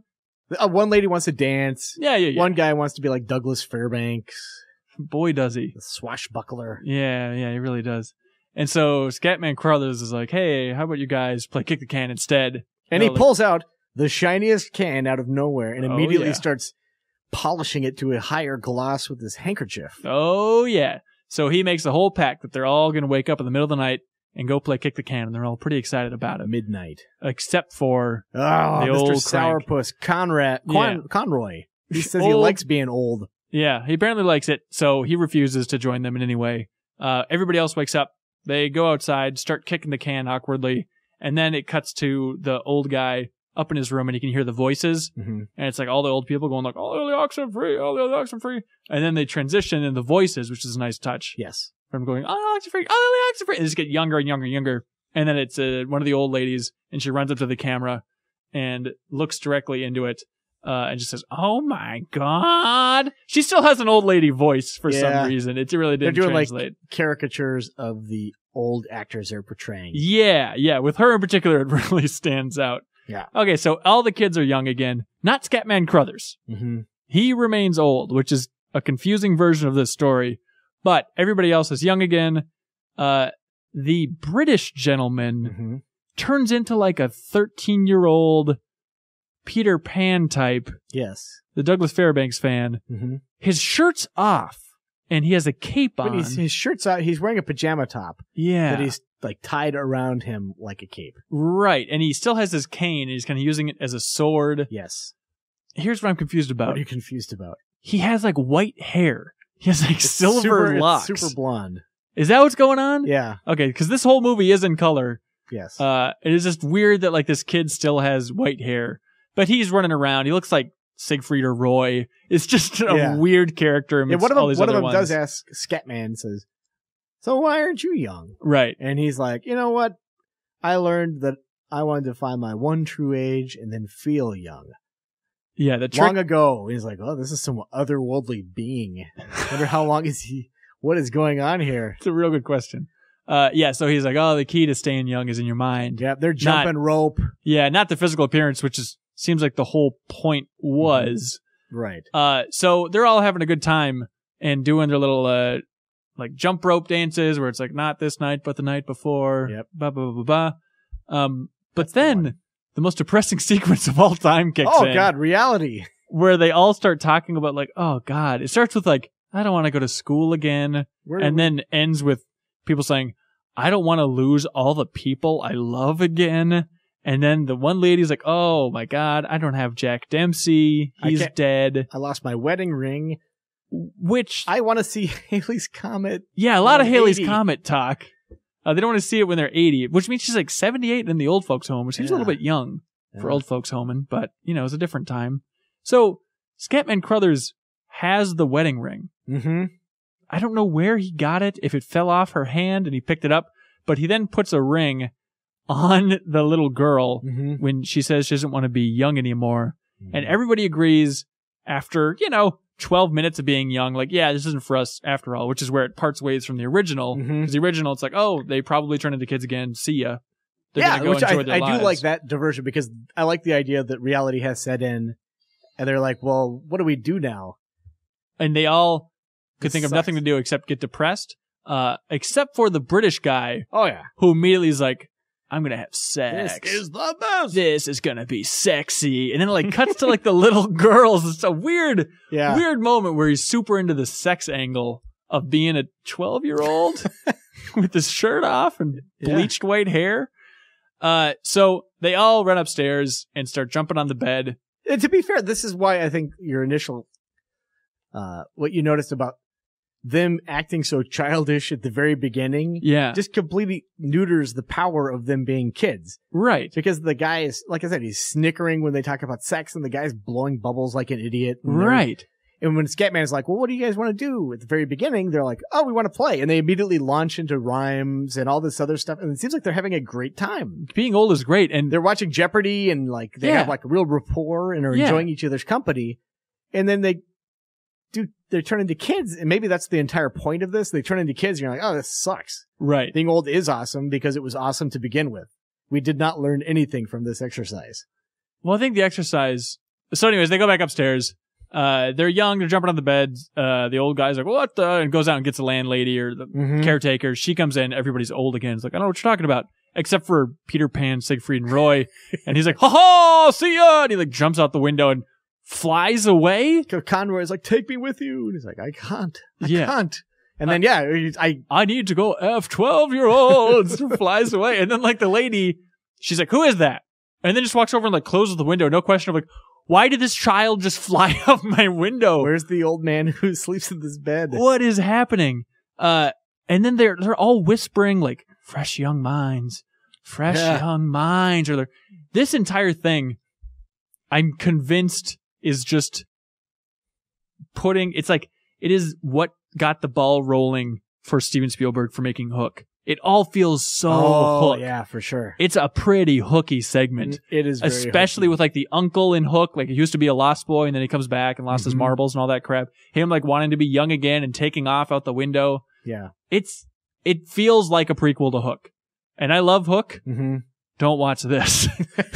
One lady wants to dance. Yeah. One guy wants to be like Douglas Fairbanks. Boy, does he. The swashbuckler. Yeah, he really does. And so Scatman Crothers is like, hey, how about you guys play kick the can instead? And he pulls out the shiniest can out of nowhere and immediately yeah. starts polishing it to a higher gloss with his handkerchief. Oh, yeah. So he makes the whole pact that they're all going to wake up in the middle of the night and go play kick the can, and they're all pretty excited about it. Midnight. Except for the Mr. old Sourpuss Conroy. He says he likes being old. Yeah, he apparently likes it, so he refuses to join them in any way. Everybody else wakes up. They go outside, start kicking the can awkwardly, and then it cuts to the old guy up in his room, and you can hear the voices, and it's like all the old people going like, all the other oxen free, all the other oxen free. And then they transition in the voices, which is a nice touch. Yes. From going, all the oxen free, all the oxen free. And they just get younger and younger and younger. And then it's one of the old ladies, and she runs up to the camera and looks directly into it, and just says, oh my God. She still has an old lady voice for some reason. It really didn't translate. They're doing like caricatures of the old actors they're portraying. Yeah. With her in particular, it really stands out. Yeah. Okay, so all the kids are young again. Not Scatman Crothers. He remains old, which is a confusing version of this story. But everybody else is young again. The British gentleman turns into like a 13-year-old Peter Pan type. Yes. The Douglas Fairbanks fan. His shirt's off, and he has a cape on. But his shirt's out. He's wearing a pajama top. Yeah. That he's like tied around him like a cape. Right. And he still has his cane, and he's kind of using it as a sword. Yes. Here's what I'm confused about. What are you confused about? He has like white hair. He has like silver locks. It's super blonde. Is that what's going on? Yeah. Okay, because this whole movie is in color. Yes. It is just weird that like this kid still has white hair, but he's running around. He looks like Siegfried or Roy. It's just a weird character amidst all these other ones. One of them does ask Scatman, says, so why aren't you young? Right. And he's like, you know what? I learned that I wanted to find my one true age and then feel young. Yeah, long ago. He's like, oh, this is some otherworldly being. Wonder how long is he? What is going on here? It's a real good question. So he's like, oh, the key to staying young is in your mind. Yeah, they're jumping rope. Yeah, not the physical appearance, which seems like the whole point was. Right. So they're all having a good time and doing their little like jump rope dances where it's like not this night but the night before. Yep. Blah blah blah blah. But then the most depressing sequence of all time kicks in. Oh God, reality. Where they all start talking about like, oh God. It starts with like, I don't want to go to school again. Then ends with people saying, I don't want to lose all the people I love again. And then the one lady's like, oh my God, I don't have Jack Dempsey. He's dead. I lost my wedding ring. Which I want to see Halley's Comet. Yeah, a lot of Halley's Comet talk. They don't want to see it when they're 80, which means she's like 78 in the old folks home, which seems a little bit young for old folks homing, but you know, it's a different time. So Scatman Crothers has the wedding ring. I don't know where he got it, if it fell off her hand and he picked it up, but he then puts a ring on the little girl when she says she doesn't want to be young anymore. And everybody agrees after, 12 minutes of being young, like, yeah, this isn't for us after all, which is where it parts ways from the original. Because the original, it's like, oh, they probably turn into kids again. See ya. They're gonna go enjoy their lives. I do like that diversion because I like the idea that reality has set in and they're like, well, what do we do now? And they all could think of nothing to do except get depressed, except for the British guy. Oh, yeah. Who immediately is like, I'm going to have sex. This is the best. This is going to be sexy. And then it like cuts to like the little girls. It's a weird moment where he's super into the sex angle of being a 12-year-old with his shirt off and bleached white hair. So they all run upstairs and start jumping on the bed. And to be fair, this is why I think your initial, what you noticed about them acting so childish at the very beginning, just completely neuters the power of them being kids. Right. Because the guy is, like I said, he's snickering when they talk about sex, and the guy's blowing bubbles like an idiot. Right. And when Scatman is like, well, what do you guys want to do? At the very beginning, they're like, oh, we want to play. And they immediately launch into rhymes and all this other stuff. And it seems like they're having a great time. Being old is great. And they're watching Jeopardy and like they have like a real rapport and are enjoying each other's company. And then they turn into kids. And maybe that's the entire point of this. They turn into kids and you're like, oh, this sucks. Right. Being old is awesome because it was awesome to begin with. We did not learn anything from this exercise. Well, I think the exercise. So anyways, they go back upstairs. they're young, they're jumping on the beds. The old guy's like, what the? And goes out and gets the landlady or the caretaker. She comes in, everybody's old again. It's like, I don't know what you're talking about. Except for Peter Pan, Siegfried, and Roy. And he's like, ha ha, see ya! And he like jumps out the window and flies away. Conroy's like, take me with you. And he's like, I can't. I can't. And then, I need to go F 12-year-olds. Flies away. And then like the lady, she's like, who is that? And then just walks over and like closes the window. No question of like, why did this child just fly out my window? Where's the old man who sleeps in this bed? What is happening? And then they're all whispering like, fresh young minds. Or this entire thing, I'm convinced is just it is what got the ball rolling for Steven Spielberg for making Hook. It all feels so Hook. Yeah, for sure. It's a pretty hooky segment. It is very especially hooky. With like the uncle in Hook, like he used to be a lost boy and then he comes back and lost his marbles and all that crap. Him like wanting to be young again and taking off out the window. Yeah. It feels like a prequel to Hook. And I love Hook. Mm-hmm. Don't watch this.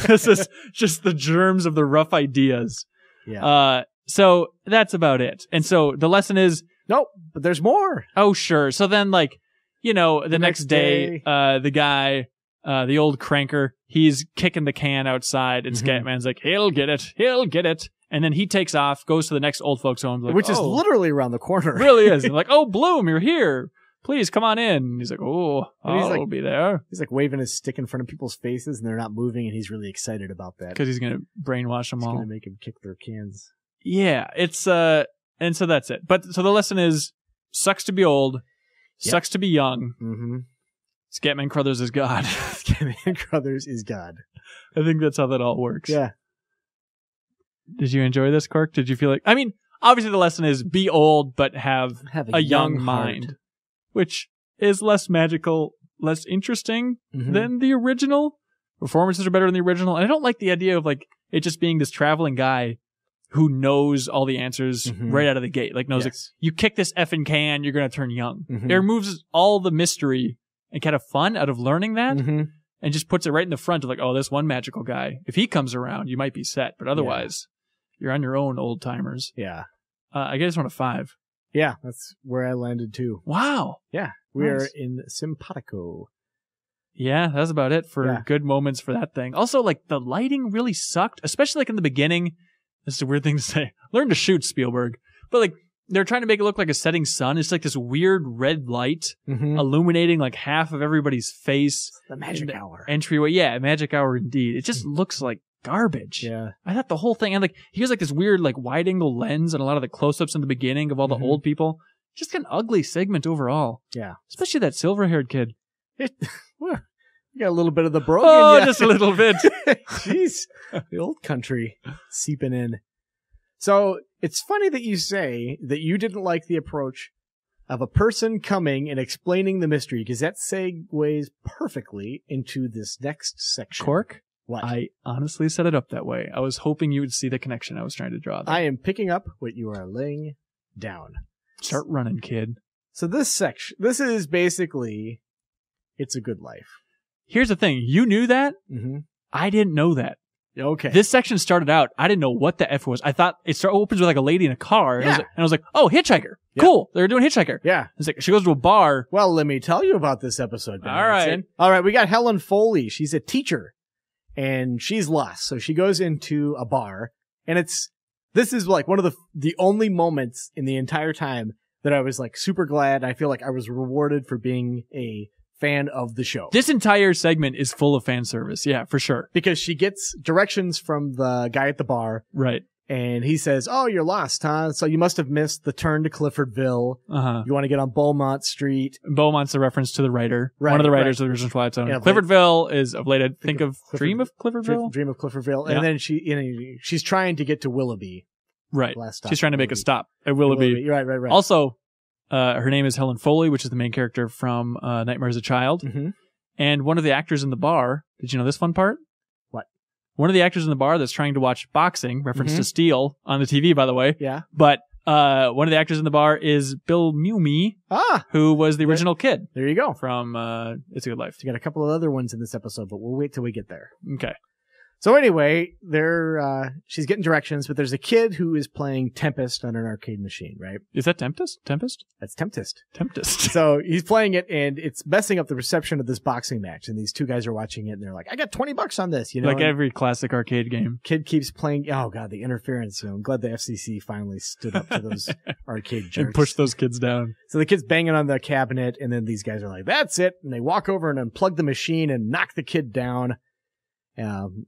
This is just the germs of the rough ideas. Yeah. So that's about it. And so the lesson is, nope, but there's more. Oh, sure. So then like, the next day, the guy, the old cranker, he's kicking the can outside and Scatman's like, he'll get it. And then he takes off, goes to the next old folks home. Like, which is literally around the corner. Really is. And like, oh, Bloom, you're here. Please come on in. And he's like, I'll be there. He's like waving his stick in front of people's faces and they're not moving and he's really excited about that. Because he's going to brainwash them all. He's going to make them kick their cans. Yeah, it's, and so that's it. But, so the lesson is, sucks to be old, sucks to be young. Mm-hmm. Scatman Crothers is God. Scatman Crothers is God. I think that's how that all works. Yeah. Did you enjoy this, Cork? Did you feel like, obviously the lesson is be old, but have a young mind. Which is less magical, less interesting than the original. Performances are better than the original. And I don't like the idea of like it just being this traveling guy who knows all the answers right out of the gate. Like knows like, you kick this effing can, you're going to turn young. It removes all the mystery and kind of fun out of learning that and just puts it right in the front of like, oh, this one magical guy. If he comes around, you might be set. But otherwise, you're on your own, old timers. Yeah. I get this one a 5. Yeah, that's where I landed too. Wow. Yeah, we are in simpatico. Yeah, that's about it for good moments for that thing. Also, like, the lighting really sucked, especially like in the beginning. This is a weird thing to say. Learn to shoot, Spielberg. But like, they're trying to make it look like a setting sun. It's like this weird red light illuminating like half of everybody's face. The magic hour. Entryway. Yeah, magic hour indeed. It just looks like garbage. Yeah. I thought the whole thing, and like, he has like this weird like wide angle lens and a lot of the close-ups in the beginning of all the old people. Just an ugly segment overall. Yeah. Especially that silver-haired kid. You got a little bit of the brogan. Oh, just a little bit. Jeez. The old country seeping in. So it's funny that you say that you didn't like the approach of a person coming and explaining the mystery, because that segues perfectly into this next section. Cork? What? I honestly set it up that way. I was hoping you would see the connection I was trying to draw there. I am picking up what you are laying down. Start running, kid. So this section, this is basically It's a Good Life. Here's the thing. You knew that? I didn't know that. Okay. This section started out, I didn't know what the F was. I thought it opens with like a lady in a car. And I was like, oh, Hitchhiker. Yep. Cool. They're doing Hitchhiker. Yeah. It's like, she goes to a bar. Well, let me tell you about this episode. All right. All right. We got Helen Foley. She's a teacher and she's lost. So she goes into a bar and this is like one of the only moments in the entire time that I was like super glad. I feel like I was rewarded for being a fan of the show. This entire segment is full of fan service. Yeah, for sure. Because she gets directions from the guy at the bar. Right. And he says, oh, you're lost, huh? So you must have missed the turn to Cliffordville. You want to get on Beaumont Street. Beaumont's a reference to the writer. Right, one of the writers of the original Twilight Zone. Yeah, Cliffordville is of late. Think of Dream of Cliffordville? Dream of Cliffordville. Yeah. And then she's trying to get to Willoughby. Right. She's trying to make a stop at Willoughby. Right. Also, her name is Helen Foley, which is the main character from Nightmare as a Child. And one of the actors in the bar, did you know this fun part? What? One of the actors in the bar that's trying to watch boxing, reference to Steel on the TV, by the way. Yeah. But one of the actors in the bar is Bill Mumy, who was the original kid. There you go. From It's a Good Life. So you got a couple of other ones in this episode, but we'll wait till we get there. Okay. So anyway, she's getting directions, but there's a kid who is playing Tempest on an arcade machine, right? Is that Tempest? That's Tempest. So he's playing it, and it's messing up the reception of this boxing match. And these two guys are watching it, and they're like, "I got $20 on this," Like every classic arcade game. Kid keeps playing. Oh god, the interference! I'm glad the FCC finally stood up to those arcade jerks And pushed those kids down. So the kid's banging on the cabinet, and then these guys are like, "That's it!" And they walk over and unplug the machine and knock the kid down.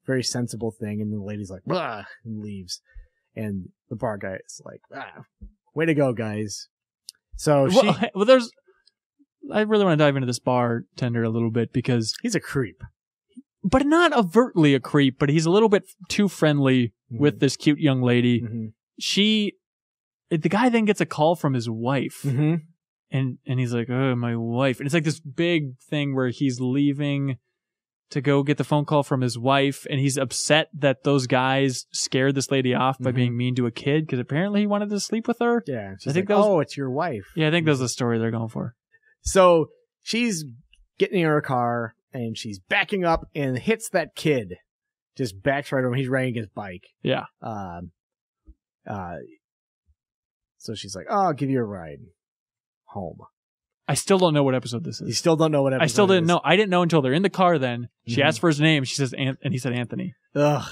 Very sensible thing. And the lady's like, "Blah," and leaves. And the bar guy is like, "Way to go, guys." So I really want to dive into this bartender a little bit because he's a creep, but not overtly a creep, but he's a little bit too friendly with this cute young lady. The guy then gets a call from his wife and he's like, "Oh, my wife." And it's like this big thing where he's leaving to go get the phone call from his wife, and he's upset that those guys scared this lady off by being mean to a kid because apparently he wanted to sleep with her. Yeah. I think it's your wife. Yeah, I think that's the story they're going for. So she's getting in her car, and she's backing up and hits that kid. Just backs right over him. He's riding his bike. Yeah. So she's like, "Oh, I'll give you a ride home." I still don't know what episode this is. You still don't know what episode I still didn't it is. know. I didn't know until they're in the car then. She asked for his name. She says, and he said Anthony. Ugh.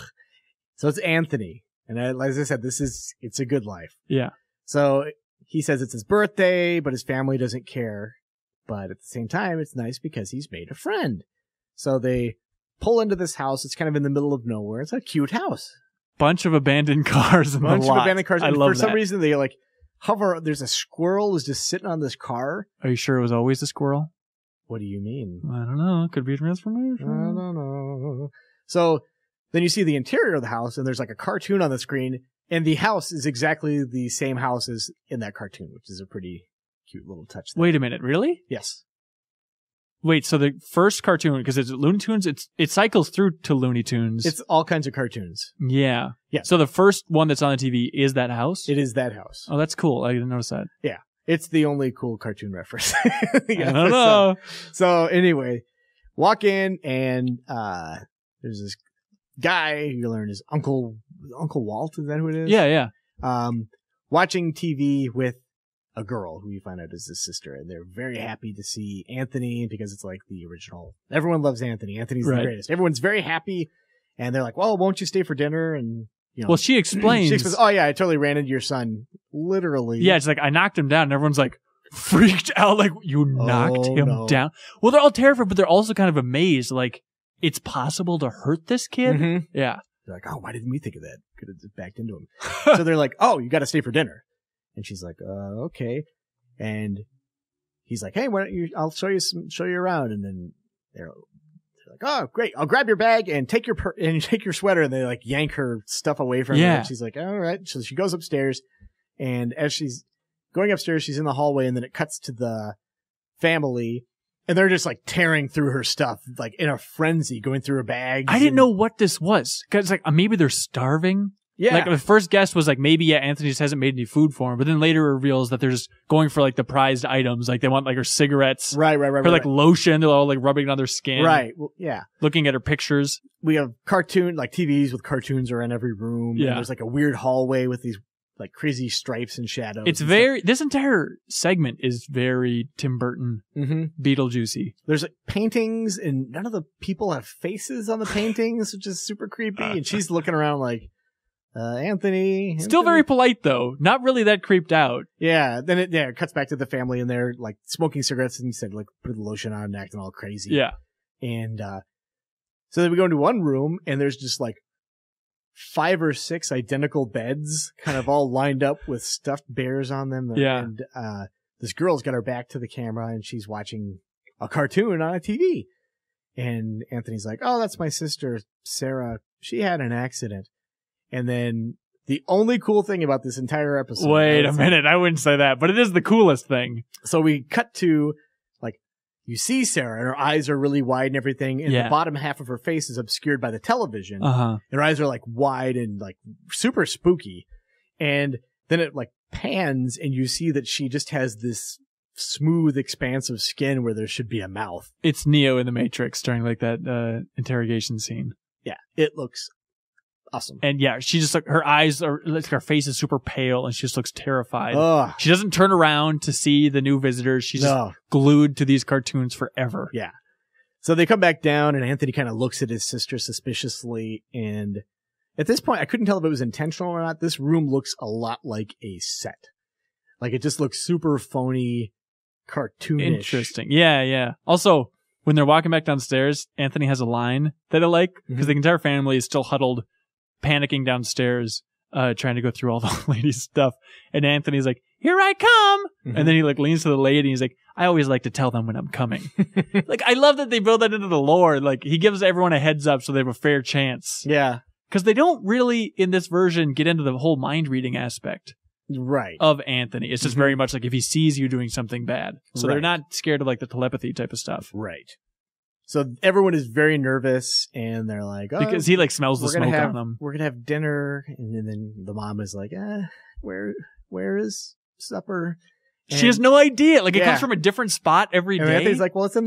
So it's Anthony. And as I said, it's a good life. Yeah. So he says it's his birthday, but his family doesn't care. But at the same time, it's nice because he's made a friend. So they pull into this house. It's kind of in the middle of nowhere. It's a cute house. Bunch of abandoned cars in the lot. Bunch of abandoned cars. I love For some reason, they like hover. There's a squirrel who's just sitting on this car. Are you sure it was always a squirrel? What do you mean? I don't know. It could be a transformation. I don't know. So then you see the interior of the house, and there's like a cartoon on the screen, and the house is exactly the same house as in that cartoon, which is a pretty cute little touch there. Wait a minute. Really? Yes. Wait, so the first cartoon, because it's Looney Tunes, it cycles through to Looney Tunes. It's all kinds of cartoons. Yeah. Yeah. So the first one that's on the TV is that house? It is that house. Oh, that's cool. I didn't notice that. Yeah. It's the only cool cartoon reference. I don't know. So anyway, walk in, and there's this guy you learn is Uncle Walt. Is that who it is? Yeah, yeah. Watching TV with a girl who you find out is his sister, and they're very happy to see Anthony because it's like the original. Everyone loves Anthony. Anthony's the greatest. Everyone's very happy, and they're like, "Well, won't you stay for dinner?" And well, she explains, "Oh yeah, I totally ran into your son, literally." Yeah, it's like I knocked him down, and everyone's like freaked out, like you knocked him down. Well, they're all terrified, but they're also kind of amazed, like it's possible to hurt this kid. Yeah, they're like, "Oh, why didn't we think of that? Could have just backed into him." So they're like, "Oh, you got to stay for dinner." And she's like, "Okay." And he's like, "Hey, why don't you? I'll show you around." And then they're like, "Oh, great! I'll grab your bag and take your sweater." And they like yank her stuff away from her. And she's like, "All right." So she goes upstairs, and as she's going upstairs, she's in the hallway, and then it cuts to the family, and they're just like tearing through her stuff, like in a frenzy, going through her bags. I didn't know what this was because like maybe they're starving. Yeah. Like the first guess was like maybe Anthony just hasn't made any food for him, but then later reveals that they're just going for like the prized items, like they want like her cigarettes, right, or like lotion. They're all like rubbing it on their skin, right? Well, yeah, looking at her pictures. We have like TVs with cartoons are in every room. Yeah, and there's like a weird hallway with these like crazy stripes and shadows. It's this entire segment is very Tim Burton, Beetlejuicy. There's like paintings, and none of the people have faces on the paintings, which is super creepy. And she's looking around like. Anthony. Still very polite though. Not really that creeped out. Yeah. Then it cuts back to the family, and they're like smoking cigarettes, and he said like put the lotion on and acting all crazy. Yeah. And so then we go into one room, and there's just like 5 or 6 identical beds, kind of all lined up with stuffed bears on them. Yeah. And this girl's got her back to the camera, and she's watching a cartoon on a TV. And Anthony's like, "Oh, that's my sister, Sarah. She had an accident." And then the only cool thing about this entire episode. Wait a minute. I wouldn't say that, but it is the coolest thing. So we cut to, like, you see Sarah, and her eyes are really wide and everything. And the bottom half of her face is obscured by the television. And her eyes are, like, wide and, like, super spooky. And then it, like, pans, and you see that she just has this smooth expanse of skin where there should be a mouth. It's Neo in the Matrix during, like, that interrogation scene. Yeah, it looks awesome. And yeah, she just like her eyes are like her face is super pale and she just looks terrified. Ugh. She doesn't turn around to see the new visitors. She's just glued to these cartoons forever. Yeah. So they come back down and Anthony kind of looks at his sister suspiciously. And at this point, I couldn't tell if it was intentional or not. This room looks a lot like a set. Like it just looks super phony, cartoonish. Interesting. Yeah, yeah. Also, when they're walking back downstairs, Anthony has a line that I like because the entire family is still huddled, panicking downstairs, trying to go through all the ladies' stuff. And Anthony's like, "Here I come!" And then he like leans to the lady and he's like, "I always like to tell them when I'm coming." Like, I love that they build that into the lore. Like, he gives everyone a heads up so they have a fair chance. Yeah. Because they don't really, in this version, get into the whole mind reading aspect. Right. Of Anthony. It's just very much like if he sees you doing something bad. So they're not scared of like the telepathy type of stuff. Right. So everyone is very nervous and they're like, "Oh, because he like smells the smoke on them. We're going to have dinner." And then the mom is like, where is supper? And she has no idea. Like it comes from a different spot every day. And Anthony's like, "Well, it's in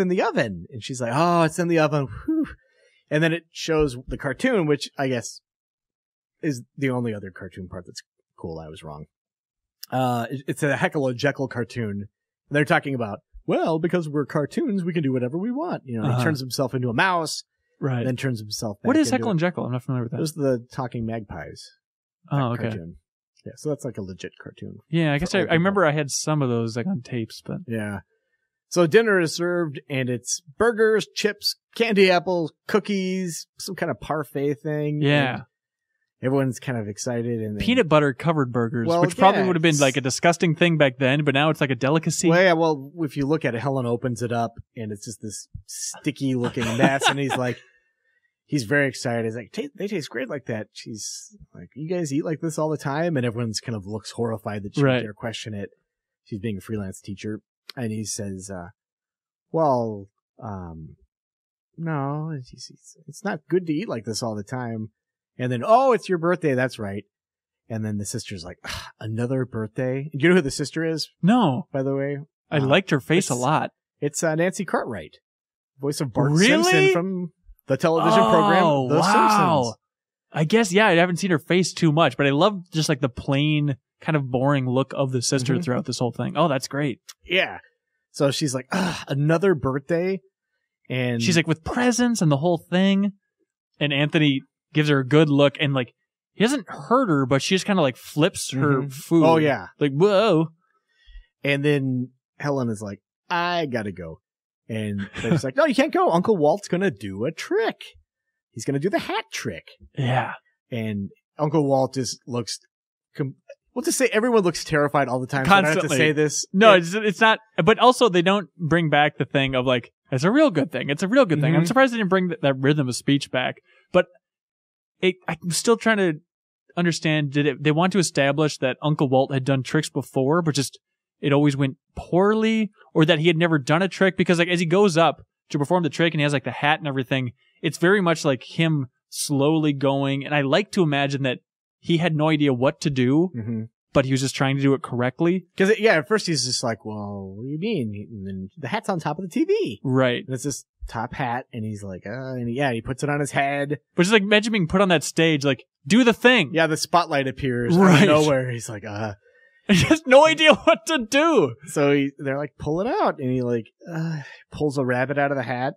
the oven." And she's like, "Oh, it's in the oven." Whew. And then it shows the cartoon, which I guess is the only other cartoon part that's cool. I was wrong. It's a Heckle and Jekyll cartoon. They're talking about, well, because we're cartoons, we can do whatever we want. You know, he turns himself into a mouse, right? Then turns himself back. What is Heckle and Jekyll? I'm not familiar with that. It was the talking magpies. Oh, okay. Cartoon. Yeah, so that's like a legit cartoon. Yeah, I guess I remember I had some of those like on tapes, but yeah. So dinner is served, and it's burgers, chips, candy apples, cookies, some kind of parfait thing. Yeah. Everyone's kind of excited. And peanut butter covered burgers, which probably would have been like a disgusting thing back then, but now it's like a delicacy. Well, yeah, well, if you look at it, Helen opens it up, and it's just this sticky looking mess, and he's very excited. He's like, "They taste great like that." She's like, "You guys eat like this all the time?" And everyone's kind of looks horrified that she would dare question it. She's being a freelance teacher. And he says, "Well, no, it's not good to eat like this all the time." And then, "Oh, it's your birthday. That's right." And then the sister's like, "Another birthday?" Do you know who the sister is? No. By the way. I liked her face a lot. It's Nancy Cartwright, voice of Bart Simpson from the television program The Simpsons. I guess, yeah, I haven't seen her face too much, but I love just like the plain, kind of boring look of the sister throughout this whole thing. Oh, that's great. Yeah. So she's like, "Another birthday?" And she's like, with presents and the whole thing. And Anthony gives her a good look, and like, he doesn't hurt her, but she just kind of like flips her food. Oh, yeah. Like, whoa. And then Helen is like, "I gotta go." And she's like, "No, you can't go. Uncle Walt's gonna do a trick. He's gonna do the hat trick." Yeah. And Uncle Walt just looks, we'll just say everyone looks terrified all the time. Constantly. So I don't have to say this. No, it's not, but also they don't bring back the thing of like, it's a real good thing. It's a real good thing. I'm surprised they didn't bring that rhythm of speech back, but I'm still trying to understand, they want to establish that Uncle Walt had done tricks before, but just it always went poorly, or that he had never done a trick? Because like as he goes up to perform the trick and he has like the hat and everything, it's very much like him slowly going. And I like to imagine that he had no idea what to do, but he was just trying to do it correctly. Because at first he's just like, "Well, what do you mean?" And then the hat's on top of the TV. Right. And it's this top hat, and he's like, he puts it on his head. But it's like imagine being put on that stage, like, do the thing. Yeah, the spotlight appears out of nowhere. He's like, He has no idea what to do. So they're like, "Pull it out." And he like pulls a rabbit out of the hat.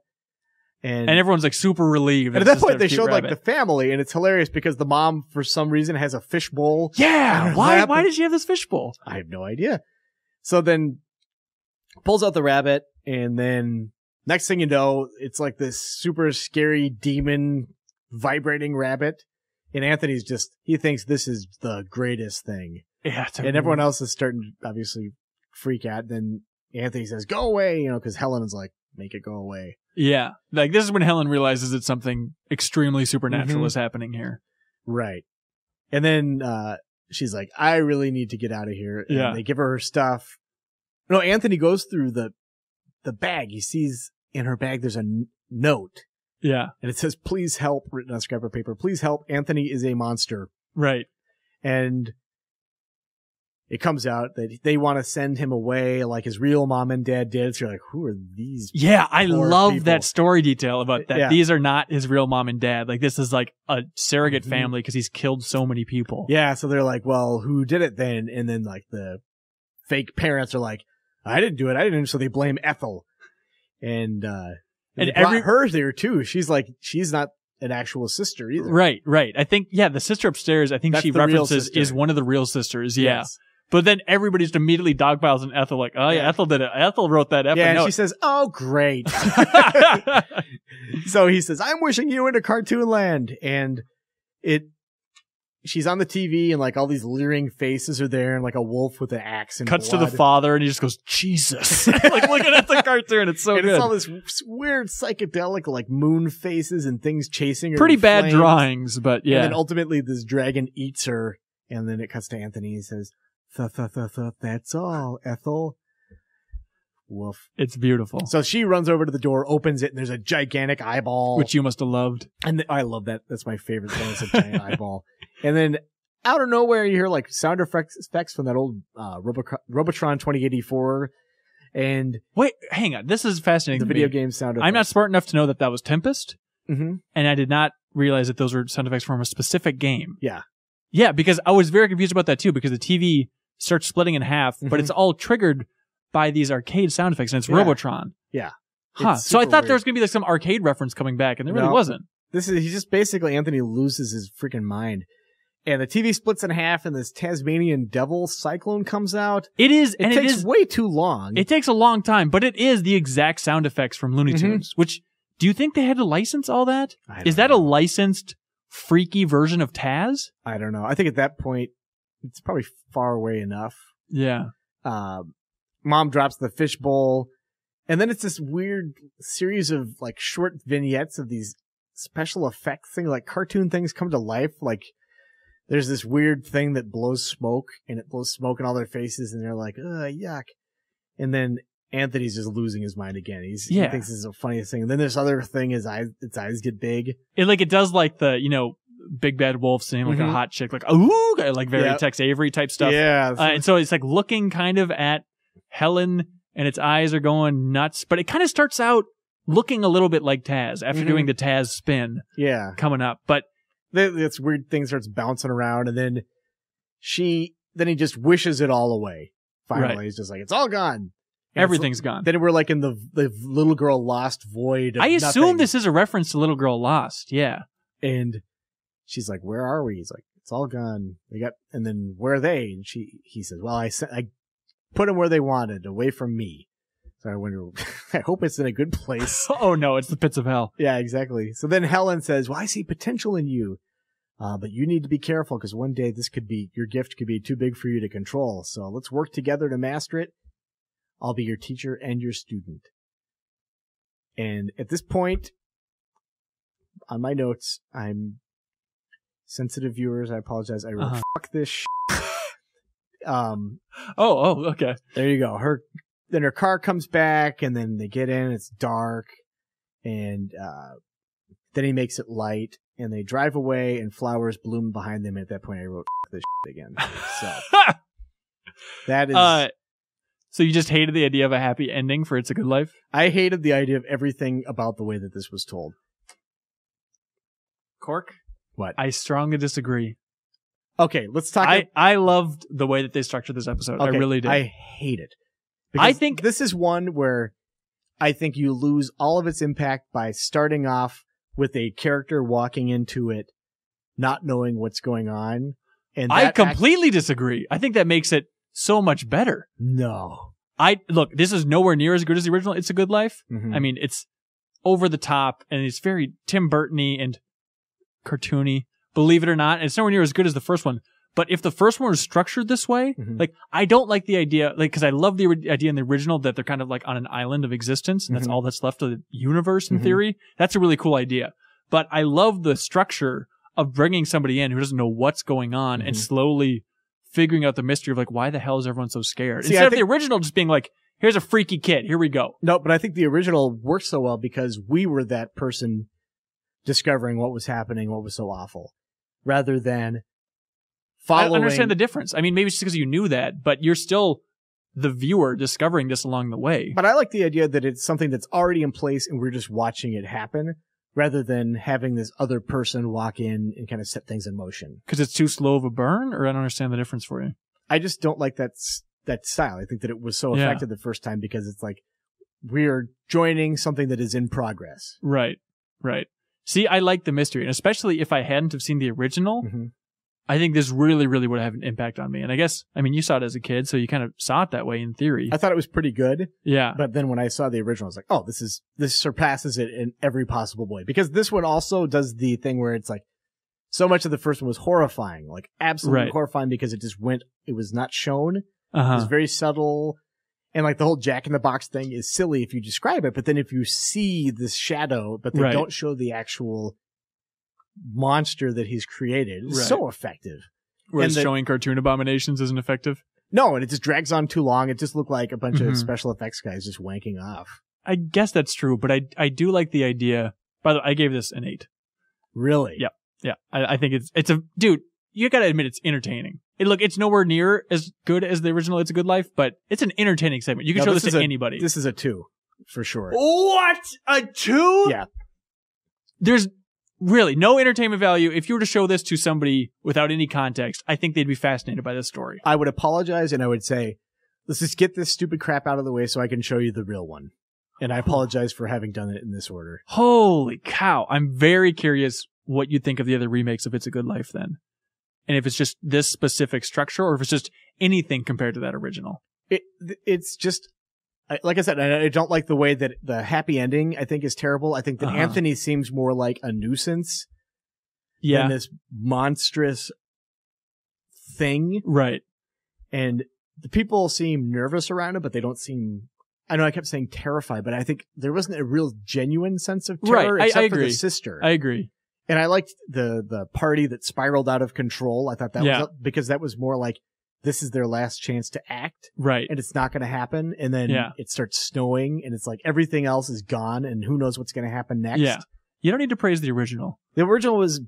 And everyone's like super relieved. And at that point, they showed like the family, and it's hilarious because the mom, for some reason, has a fishbowl. Yeah. Why did she have this fishbowl? I have no idea. So then pulls out the rabbit, and then next thing you know, it's like this super scary demon vibrating rabbit. And Anthony's he thinks this is the greatest thing. Yeah. And everyone else is starting to obviously freak out. Then Anthony says, "Go away," because Helen is like, "Make it go away." Yeah. Like this is when Helen realizes that something extremely supernatural is happening here. Right. And then she's like, "I really need to get out of here." And they give her stuff. No, Anthony goes through the bag. He sees in her bag there's a note. Yeah. And it says, "Please help," written on a scrap of paper. "Please help. Anthony is a monster." Right. And it comes out that they want to send him away like his real mom and dad did. So you're like, who are these? Yeah, I love people? that story detail about that. Yeah. These are not his real mom and dad. Like, this is like a surrogate family because he's killed so many people. Yeah, so they're like, well, who did it then? And then like the fake parents are like, I didn't do it. So they blame Ethel. And hers there too. She's like, she's not an actual sister either. Right. I think, the sister upstairs, I think That's she the real references sister. is one of the real sisters. Yeah. Yes. But then everybody just immediately dogpiles on Ethel like, oh yeah, Ethel did it. Ethel wrote that effing Yeah, and note. she says, oh, great. So he says, I'm wishing you into cartoon land. And she's on the TV and like all these leering faces are there and like a wolf with an axe and Cuts blood. to the father and he just goes, Jesus. Like looking at the cartoon. It's so and good. it's all this weird psychedelic like moon faces and things chasing her. Pretty in bad flames. drawings, but yeah. And then ultimately this dragon eats her. And then it cuts to Anthony. He says, that's all, Ethel. Woof. It's beautiful. So she runs over to the door, opens it, and there's a gigantic eyeball. Which you must have loved. And I love that. That's my favorite thing. It's a giant eyeball. And then out of nowhere, you hear like sound effects from that old Robotron 2084. And Wait, hang on. This is fascinating. the to video me. game sound effects. I'm not smart enough to know that was Tempest. Mm-hmm. And I did not realize that those were sound effects from a specific game. Yeah. Yeah, because I was very confused about that too, because the TV starts splitting in half, but it's all triggered by these arcade sound effects, and it's Robotron. Yeah. Huh. It's So I super thought there weird. was going to be like some arcade reference coming back, and there really No. wasn't. He's just basically Anthony loses his freaking mind. And the TV splits in half, and this Tasmanian devil cyclone comes out. It is, It and takes it is, way too long. it takes a long time, but it is the exact sound effects from Looney Tunes, which, do you think they had to license all that? Is that a licensed, freaky version of Taz? I don't know. I think at that point, it's probably far away enough. Yeah. Mom drops the fishbowl, and then it's this weird series of like short vignettes of these special effects things, like cartoon things come to life. Like there's this weird thing that blows smoke, and it blows smoke in all their faces, and they're like, ugh, yuck. And then Anthony's just losing his mind again. He thinks this is the funniest thing. And then this other thing, its eyes get big. It does like the, Big Bad Wolf saying like a hot chick, like, ooh, like very Tex Avery type stuff. Yeah. And so it's like looking kind of at Helen and its eyes are going nuts, but it kind of starts out looking a little bit like Taz after doing the Taz spin coming up. But this weird thing starts bouncing around, and then he just wishes it all away. Finally, Right. he's just like, it's all gone. And everything's gone. Then we're like in the little girl lost void. Of I assume nothing. this is a reference to Little Girl Lost. Yeah. And she's like, where are we? He's like, it's all gone. And then where are they? And he says, well, I put them where they wanted, away from me. So I wonder, I hope it's in a good place. Oh no, it's the pits of hell. Yeah, exactly. So then Helen says, well, I see potential in you. But you need to be careful because one day your gift could be too big for you to control. So let's work together to master it. I'll be your teacher and your student. And at this point, on my notes, I'm sensitive viewers. I apologize. I wrote, fuck this shit. Okay. There you go. Then her car comes back, and then they get in. It's dark, and then he makes it light, and they drive away, and flowers bloom behind them. At that point, I wrote fuck this shit again. So that is. So you just hated the idea of a happy ending for It's a Good Life? I hated the idea of everything about the way that this was told. Cork? What? I strongly disagree. Okay, let's talk. I loved the way that they structured this episode. Okay, I really did. I hate it. I think this is one where I think you lose all of its impact by starting off with a character walking into it not knowing what's going on. And I completely disagree. I think that makes it so much better. No. Look, this is nowhere near as good as the original It's a Good Life. Mm-hmm. I mean, it's over the top and it's very Tim Burton-y and cartoony, believe it or not. And it's nowhere near as good as the first one. But if the first one was structured this way, like, I don't like the idea, like, because I love the idea in the original that they're kind of like on an island of existence, and that's all that's left of the universe in theory. That's a really cool idea. But I love the structure of bringing somebody in who doesn't know what's going on and slowly figuring out the mystery of, like, why the hell is everyone so scared? See, Instead of the original just being like, here's a freaky kid, here we go. No, but I think the original worked so well because we were that person discovering what was happening, what was so awful, rather than following. I understand the difference. I mean, maybe it's just because you knew that, but you're still the viewer discovering this along the way. But I like the idea that it's something that's already in place and we're just watching it happen rather than having this other person walk in and kind of set things in motion. Because it's too slow of a burn, or I don't understand the difference for you. I just don't like that style. I think that it was so effective the first time because it's like we're joining something that is in progress. Right. See, I like the mystery, and especially if I hadn't have seen the original, I think this really, really would have an impact on me. And I guess, I mean, you saw it as a kid, so you kind of saw it that way in theory. I thought it was pretty good. Yeah. But then when I saw the original, I was like, oh, this surpasses it in every possible way. Because this one also does the thing where it's like, so much of the first one was horrifying, like absolutely horrifying because it was not shown. It was very subtle. And like the whole Jack in the Box thing is silly if you describe it, but then if you see this shadow, but they don't show the actual monster that he's created, it's so effective. Whereas showing cartoon abominations isn't effective? No, and it just drags on too long. It just looked like a bunch of special effects guys just wanking off. I guess that's true, but I do like the idea. By the way, I gave this an 8. Really? Yeah. Yeah. I think it's a, dude, you gotta admit it's entertaining. It's nowhere near as good as the original It's a Good Life, but it's an entertaining segment. You can show this to anybody. This is a 2, for sure. What? A 2? Yeah. There's really no entertainment value. If you were to show this to somebody without any context, I think they'd be fascinated by this story. I would apologize and I would say, let's just get this stupid crap out of the way so I can show you the real one. And I apologize for having done it in this order. Holy cow. I'm very curious what you think of the other remakes of It's a Good Life then. And if it's just this specific structure or if it's just anything compared to that original. It's just, like I said, I don't like the way that the happy ending I think is terrible. I think that Anthony seems more like a nuisance than this monstrous thing. Right. And the people seem nervous around it, but they don't seem, I know I kept saying terrified, but I think there wasn't a real genuine sense of terror except I agree. for the sister. I agree. And I liked the party that spiraled out of control. I thought that was because that was more like this is their last chance to act. Right. And it's not going to happen. And then it starts snowing and it's like everything else is gone and who knows what's going to happen next. Yeah. You don't need to praise the original. The original was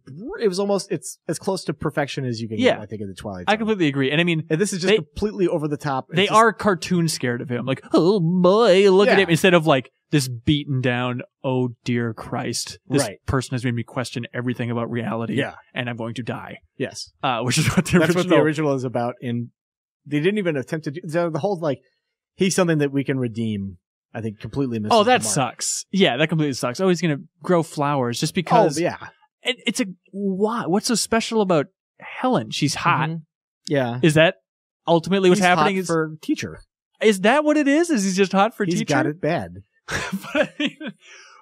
almost, it's as close to perfection as you can get, I think, in the Twilight Zone. I completely agree. And I mean, and this is just completely over the top. They are cartoon scared of him. Like, oh boy, look at him. Instead of like this beaten down, oh dear Christ, this person has made me question everything about reality. Yeah. And I'm going to die. Yes. Which is what that's what the original is about. And they didn't even attempt to do the whole like, he's something that we can redeem. I think completely misses. Oh, that sucks. Yeah, that completely sucks. Oh, he's going to grow flowers just because. Oh, yeah. It's a, what's so special about Helen? She's hot. Yeah. Is that ultimately what's happening? Hot for teacher. Is that what it is? Is he just hot for teacher? He's got it bad. But I mean,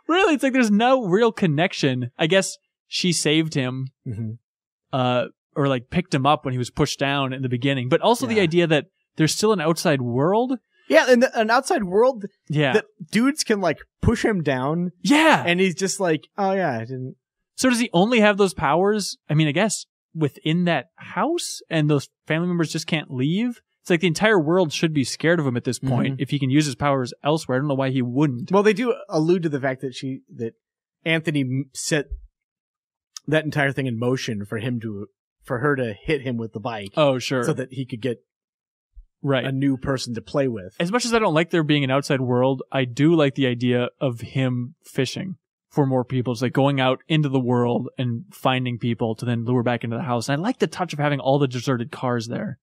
really, it's like there's no real connection. I guess she saved him, or like picked him up when he was pushed down in the beginning. But also the idea that there's still an outside world. Yeah, and an outside world that dudes can like push him down. Yeah. And he's just like, oh yeah, I didn't. So does he only have those powers? I mean, I guess within that house and those family members just can't leave? It's like the entire world should be scared of him at this point if he can use his powers elsewhere. I don't know why he wouldn't. Well, they do allude to the fact that Anthony set that entire thing in motion for her to hit him with the bike. Oh, sure. So that he could get a new person to play with. As much as I don't like there being an outside world, I do like the idea of him fishing for more people. It's like going out into the world and finding people to then lure back into the house. And I like the touch of having all the deserted cars there.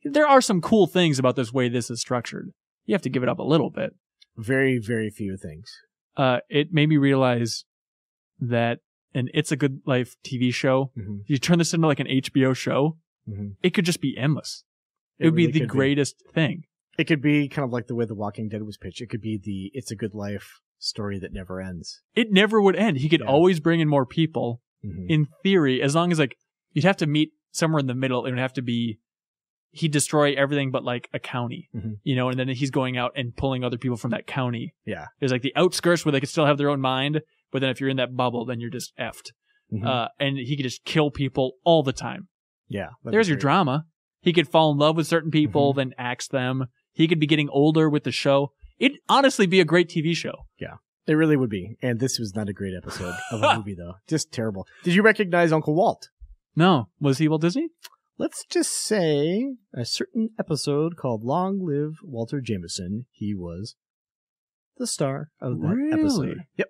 There are some cool things about this way this is structured. You have to give it up a little bit. Very, very few things. It made me realize that an It's a Good Life TV show, if you turn this into like an HBO show, it could just be endless. It would really be the greatest thing. It could be kind of like the way The Walking Dead was pitched. It could be the It's a Good Life story that never ends. It never would end. He could always bring in more people. In theory, as long as like you'd have to meet somewhere in the middle. It would have to be he'd destroy everything but like a county, you know, and then he's going out and pulling other people from that county. Yeah. There's like the outskirts where they could still have their own mind, but then if you're in that bubble, then you're just effed. And he could just kill people all the time. Yeah. There's your drama. He could fall in love with certain people, then axe them. He could be getting older with the show. It'd honestly be a great TV show. Yeah, it really would be. And this was not a great episode of a movie, though. Just terrible. Did you recognize Uncle Walt? No. Was he Walt Disney? let's just say a certain episode called Long Live Walter Jameson. He was the star of that episode. Yep.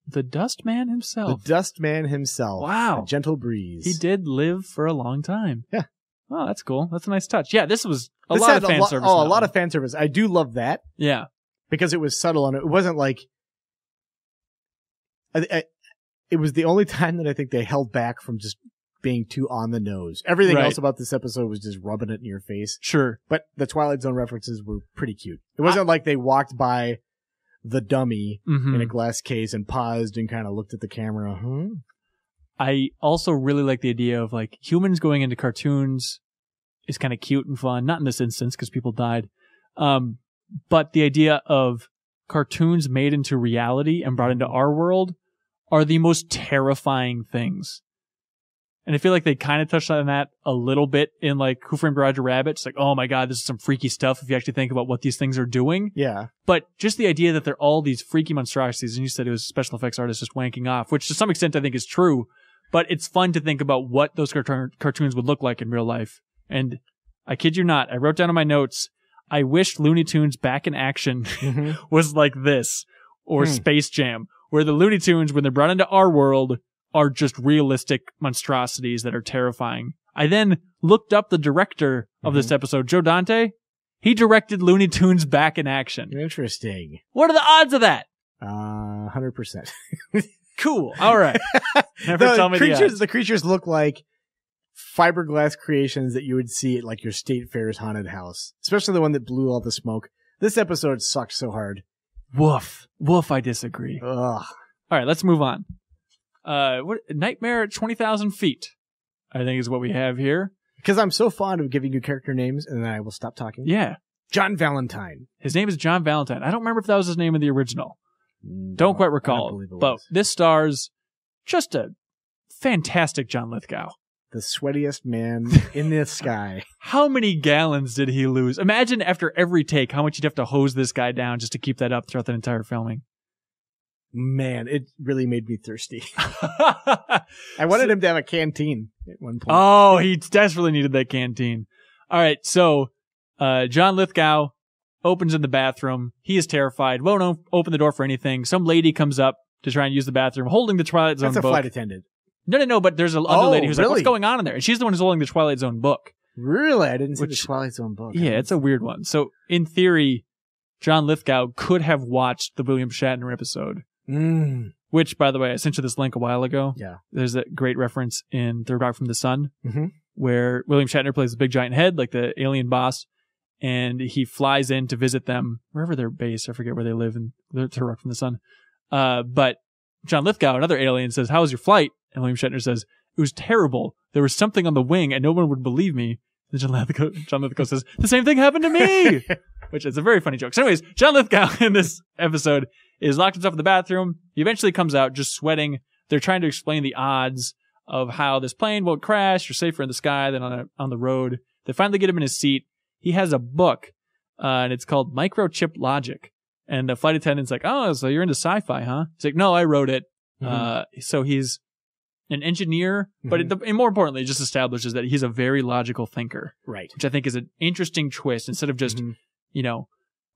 The Dustman himself. The Dustman himself. Wow. A gentle breeze. He did live for a long time. Yeah. Oh, that's cool. That's a nice touch. Yeah, this was a lot of fan service. Oh, a lot of fan service. I do love that. Yeah. Because it was subtle and it wasn't like... it was the only time that I think they held back from just being too on the nose. Everything else about this episode was just rubbing it in your face. Sure. But the Twilight Zone references were pretty cute. It wasn't like they walked by the dummy in a glass case and paused and kind of looked at the camera. I also really like the idea of like humans going into cartoons is kind of cute and fun. Not in this instance because people died. But the idea of cartoons made into reality and brought into our world are the most terrifying things. And I feel like they kind of touched on that a little bit in like Who Framed Roger Rabbit. It's like, oh my God, this is some freaky stuff if you actually think about what these things are doing. Yeah. But just the idea that they're all these freaky monstrosities, and you said it was special effects artists just wanking off, which to some extent I think is true. But it's fun to think about what those cartoons would look like in real life. And I kid you not, I wrote down in my notes, I wish Looney Tunes Back in Action was like this, or Space Jam, where the Looney Tunes, when they're brought into our world, are just realistic monstrosities that are terrifying. I then looked up the director of this episode, Joe Dante. He directed Looney Tunes Back in Action. Interesting. What are the odds of that? 100%. Cool. All right. Never tell me the odds. The creatures look like fiberglass creations that you would see at like your State Fair's haunted house, especially the one that blew all the smoke. This episode sucked so hard. Woof. Woof, I disagree. Ugh. All right, let's move on. Nightmare at 20,000 feet, I think is what we have here. Because I'm so fond of giving you character names, and then I will stop talking. Yeah. John Valentine. His name is John Valentine. I don't remember if that was his name in the original. Don't quite recall. But this stars just a fantastic John Lithgow. The sweatiest man in the sky. How many gallons did he lose? Imagine after every take how much you'd have to hose this guy down just to keep that up throughout the entire filming. Man, it really made me thirsty. I wanted him to have a canteen at one point. Oh, he desperately needed that canteen. All right, so John Lithgow opens in the bathroom. He is terrified. Won't open the door for anything. Some lady comes up to try and use the bathroom, holding the Twilight Zone book. That's a flight attendant. No, but there's an other lady who's like, what's going on in there? And she's the one who's holding the Twilight Zone book. Really? I didn't see the Twilight Zone book. Yeah, it's a weird one. So, in theory, John Lithgow could have watched the William Shatner episode. Which, by the way, I sent you this link a while ago. Yeah. There's a great reference in Third Rock from the Sun, where William Shatner plays the big giant head, like the alien boss, and he flies in to visit them, wherever they're based. I forget where they live in Third Rock from the Sun. But John Lithgow, another alien, says, "How was your flight?" And William Shatner says, "It was terrible. There was something on the wing and no one would believe me." And John Lithgow says, "The same thing happened to me," which is a very funny joke. So anyways, John Lithgow in this episode is locked himself in the bathroom. He eventually comes out just sweating. They're trying to explain the odds of how this plane won't crash. You're safer in the sky than on the road. They finally get him in his seat. He has a book, and it's called Microchip Logic. And the flight attendant's like, "Oh, so you're into sci-fi, huh?" He's like, "No, I wrote it." So he's an engineer, but and more importantly, it just establishes that he's a very logical thinker. Right. Which I think is an interesting twist. Instead of just,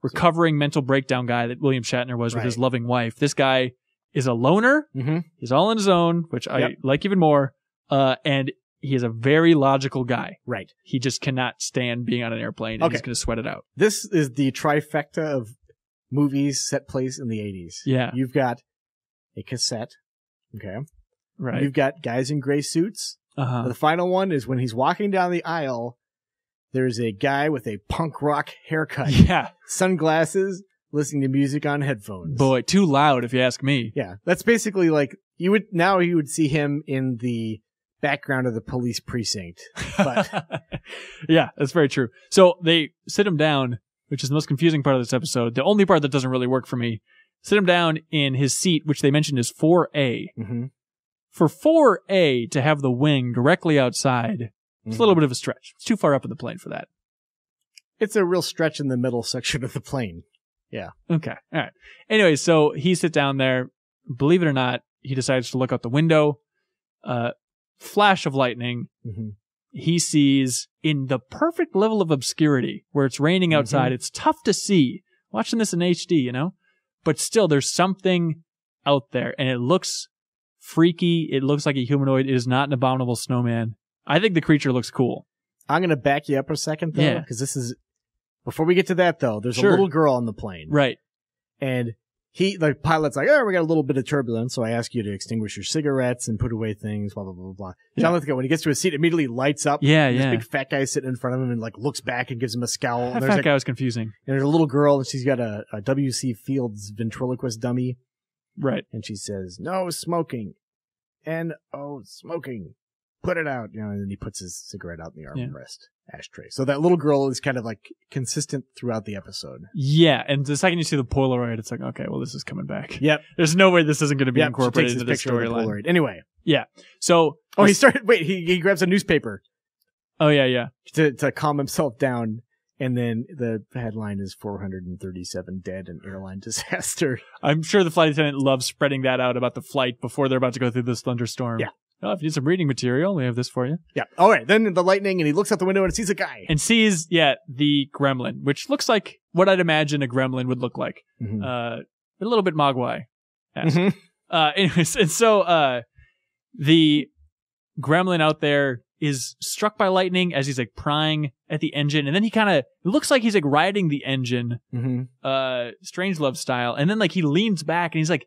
recovering mental breakdown guy that William Shatner was with his loving wife, this guy is a loner. He's all on his own, which I like even more. And he is a very logical guy. Right. He just cannot stand being on an airplane, and he's going to sweat it out. This is the trifecta of movies set place in the 80s. Yeah. You've got a cassette. Okay. Right. You've got guys in gray suits. The final one is when he's walking down the aisle, there's a guy with a punk rock haircut. Yeah. Sunglasses, listening to music on headphones. Boy, too loud if you ask me. Yeah. That's basically like, you would see him in the background of the police precinct. But yeah, that's very true. So they sit him down, which is the most confusing part of this episode. The only part that doesn't really work for me. Sit him down in his seat, which they mentioned is 4A. For 4A to have the wing directly outside, it's a little bit of a stretch. It's too far up in the plane for that. It's a real stretch in the middle section of the plane. Yeah. Okay. All right. Anyway, so he sits down there. Believe it or not, he decides to look out the window. Flash of lightning. he sees in the perfect level of obscurity where it's raining outside. It's tough to see watching this in HD, you know, but still there's something out there and it looks freaky. It looks like a humanoid. It is not an abominable snowman. I think the creature looks cool. I'm going to back you up a second though, because this is, before we get to that though, there's a little girl on the plane. Right. And the pilot's like, oh, we got a little bit of turbulence, so I ask you to extinguish your cigarettes and put away things, blah, blah, blah, blah. John Lithgow, when he gets to his seat, immediately lights up. Yeah, This big fat guy sitting in front of him and like looks back and gives him a scowl. That fat guy was confusing. And there's a little girl and she's got a W.C. Fields ventriloquist dummy. Right. And she says, no smoking. N-O smoking. Put it out. You know, and then he puts his cigarette out in the armrest ashtray. So that little girl is kind of like consistent throughout the episode. Yeah. And the second you see the Polaroid, it's like, okay, well, this is coming back. Yep. There's no way this isn't going to be incorporated into the storyline. Anyway. Yeah. So. Oh, he grabs a newspaper. Oh, yeah. To calm himself down. And then the headline is 437 dead in airline disaster. I'm sure the flight attendant loves spreading that out about the flight before they're about to go through this thunderstorm. Yeah. Oh, if you need some reading material, we have this for you. Yeah. All right. Then the lightning, and he looks out the window and sees a guy. And sees, the gremlin, which looks like what I'd imagine a gremlin would look like. Mm-hmm. A little bit Mogwai-esque. Anyways, and so the gremlin out there is struck by lightning as he's like prying at the engine, and then he kind of looks like he's like riding the engine, Strangelove style, and then like he leans back and he's like,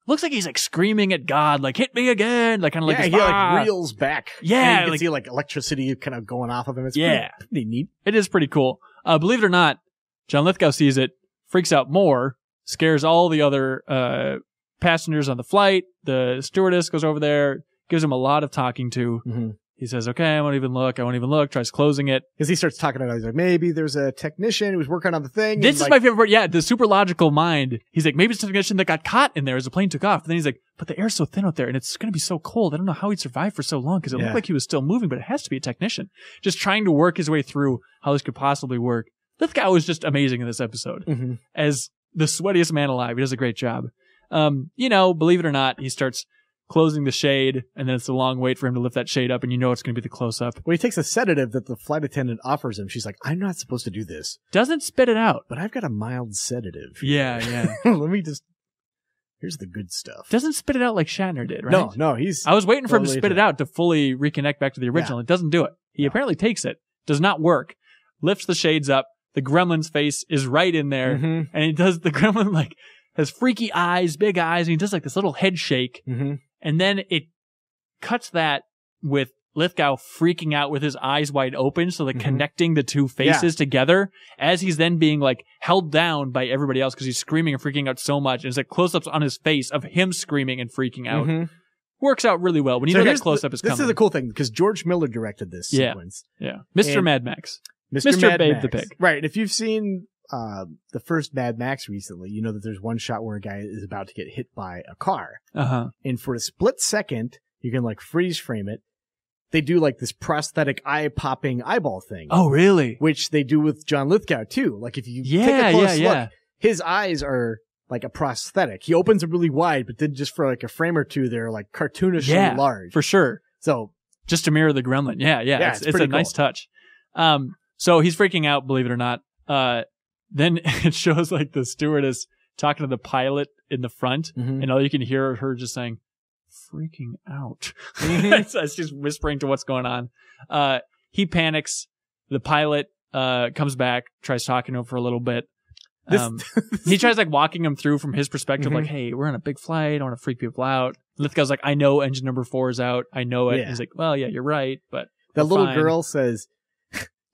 looks like he's like screaming at God, like hit me again, like kind of like he like reels back. Yeah, and you can see like electricity kind of going off of him. It's pretty neat. It is pretty cool. Believe it or not, John Lithgow sees it, freaks out more, scares all the other passengers on the flight. The stewardess goes over there, gives him a lot of talking to. Mm-hmm. He says, okay, I won't even look, tries closing it. Because he starts talking about it. He's like, maybe there's a technician who's working on the thing. This is my favorite part. Yeah, the super logical mind. He's like, maybe it's a technician that got caught in there as the plane took off. But then he's like, but the air's so thin out there and it's going to be so cold. I don't know how he'd survive for so long because it looked like he was still moving, but it has to be a technician. Just trying to work his way through how this could possibly work. Lithgow was just amazing in this episode. As the sweatiest man alive. He does a great job. Believe it or not, he starts closing the shade, and then it's a long wait for him to lift that shade up, and you know it's going to be the close-up. Well, he takes a sedative that the flight attendant offers him. She's like, I'm not supposed to do this. Doesn't spit it out. But I've got a mild sedative. Yeah. Let me just... Here's the good stuff. Doesn't spit it out like Shatner did, right? No, he's... I was waiting for him to spit it out to fully reconnect back to the original. It doesn't do it. He apparently takes it. Does not work. Lifts the shades up. The gremlin's face is right in there. And he does... The gremlin, like, has freaky eyes, big eyes, and he does, like, this little head shake. And then it cuts that with Lithgow freaking out with his eyes wide open, so like connecting the two faces together as he's then being like held down by everybody else because he's screaming and freaking out so much. And it's like close-ups on his face of him screaming and freaking out. Works out really well when you know that close-up is coming. This is a cool thing because George Miller directed this sequence. Yeah. Mr. Mad Max. Mr. Babe the Pig. Right. If you've seen the first Mad Max recently, you know that there's one shot where a guy is about to get hit by a car. And for a split second, you can like freeze frame it. They do like this prosthetic eye-popping eyeball thing. Oh, really? Which they do with John Lithgow too. Like if you take a close look, his eyes are like a prosthetic. He opens them really wide, but then just for like a frame or two, they're like cartoonishly large. For sure. So just to mirror the gremlin. Yeah. It's a nice touch. So he's freaking out, believe it or not. Then it shows like the stewardess talking to the pilot in the front, and all you can hear her just saying, freaking out. So she's whispering to what's going on. He panics. The pilot comes back, tries talking to him for a little bit. He tries like walking him through from his perspective, like, hey, we're on a big flight. I don't want to freak people out. Lithgow's like, I know engine number 4 is out. I know it. He's like, well, yeah, you're right, but the little girl says,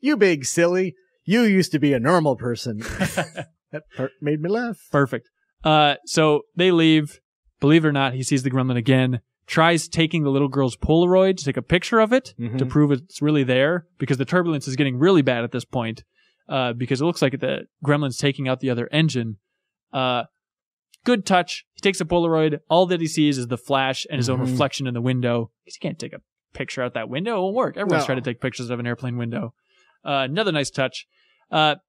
you big silly. You used to be a normal person. That part made me laugh. Perfect. So they leave. Believe it or not, he sees the gremlin again, tries taking the little girl's Polaroid to take a picture of it to prove it's really there because the turbulence is getting really bad at this point because it looks like the gremlin's taking out the other engine. Good touch. He takes a Polaroid. All that he sees is the flash and his own reflection in the window because he can't take a picture out that window. It won't work. Everyone's trying to take pictures of an airplane window. Another nice touch.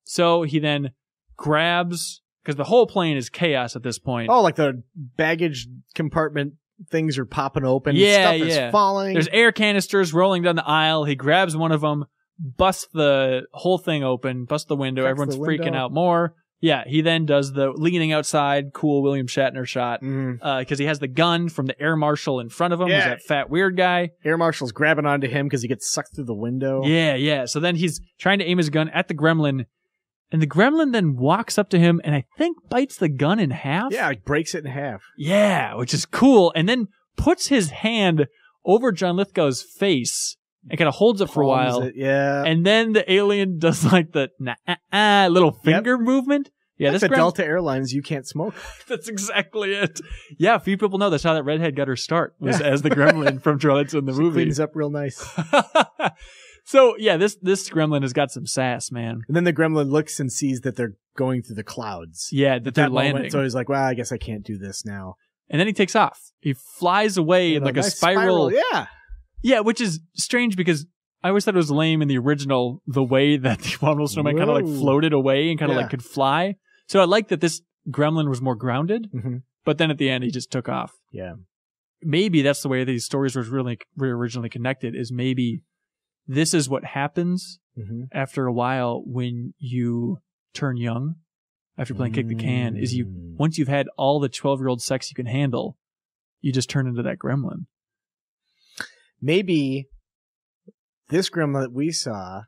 So he then grabs, because the whole plane is chaos at this point. Oh, like the baggage compartment things are popping open. Yeah, Stuff is falling. There's air canisters rolling down the aisle. He grabs one of them, busts the whole thing open, busts the window. Cuts Everyone's the freaking window. out more. Yeah, he then does the leaning outside, cool William Shatner shot. Mhm. Because he has the gun from the air marshal in front of him. Who's Yeah. that fat weird guy. Air Marshal's grabbing onto him because he gets sucked through the window. Yeah. So then he's trying to aim his gun at the gremlin. And the gremlin then walks up to him and I think bites the gun in half. Yeah, it breaks it in half. Yeah, which is cool. And then puts his hand over John Lithgow's face and kind of holds it for a Palms while. it, yeah. And then the alien does like the little finger movement. Yeah, That's this a Delta Airlines, you can't smoke. That's exactly it. Yeah, a few people know that's how that redhead got her start, was as the gremlin from Twilight in the movie. Cleans up real nice. So, yeah, this gremlin has got some sass, man. And then the gremlin looks and sees that they're going through the clouds. Yeah, that they're That landing. moment, so he's like, well, I guess I can't do this now. And then he takes off. He flies away in like a nice spiral. Yeah. Yeah, which is strange because I always thought it was lame in the original, the way that the abominable snowman kind of like Whoa. floated away and kind of Yeah. like could fly. So I like that this gremlin was more grounded, Mm-hmm. but then at the end he just took off. Yeah. Maybe that's the way these stories were really originally connected, is maybe this is what happens Mm-hmm. after a while when you turn young, after playing Kick the Can, is once you've had all the 12-year-old sex you can handle, you just turn into that gremlin. Maybe this gremlin that we saw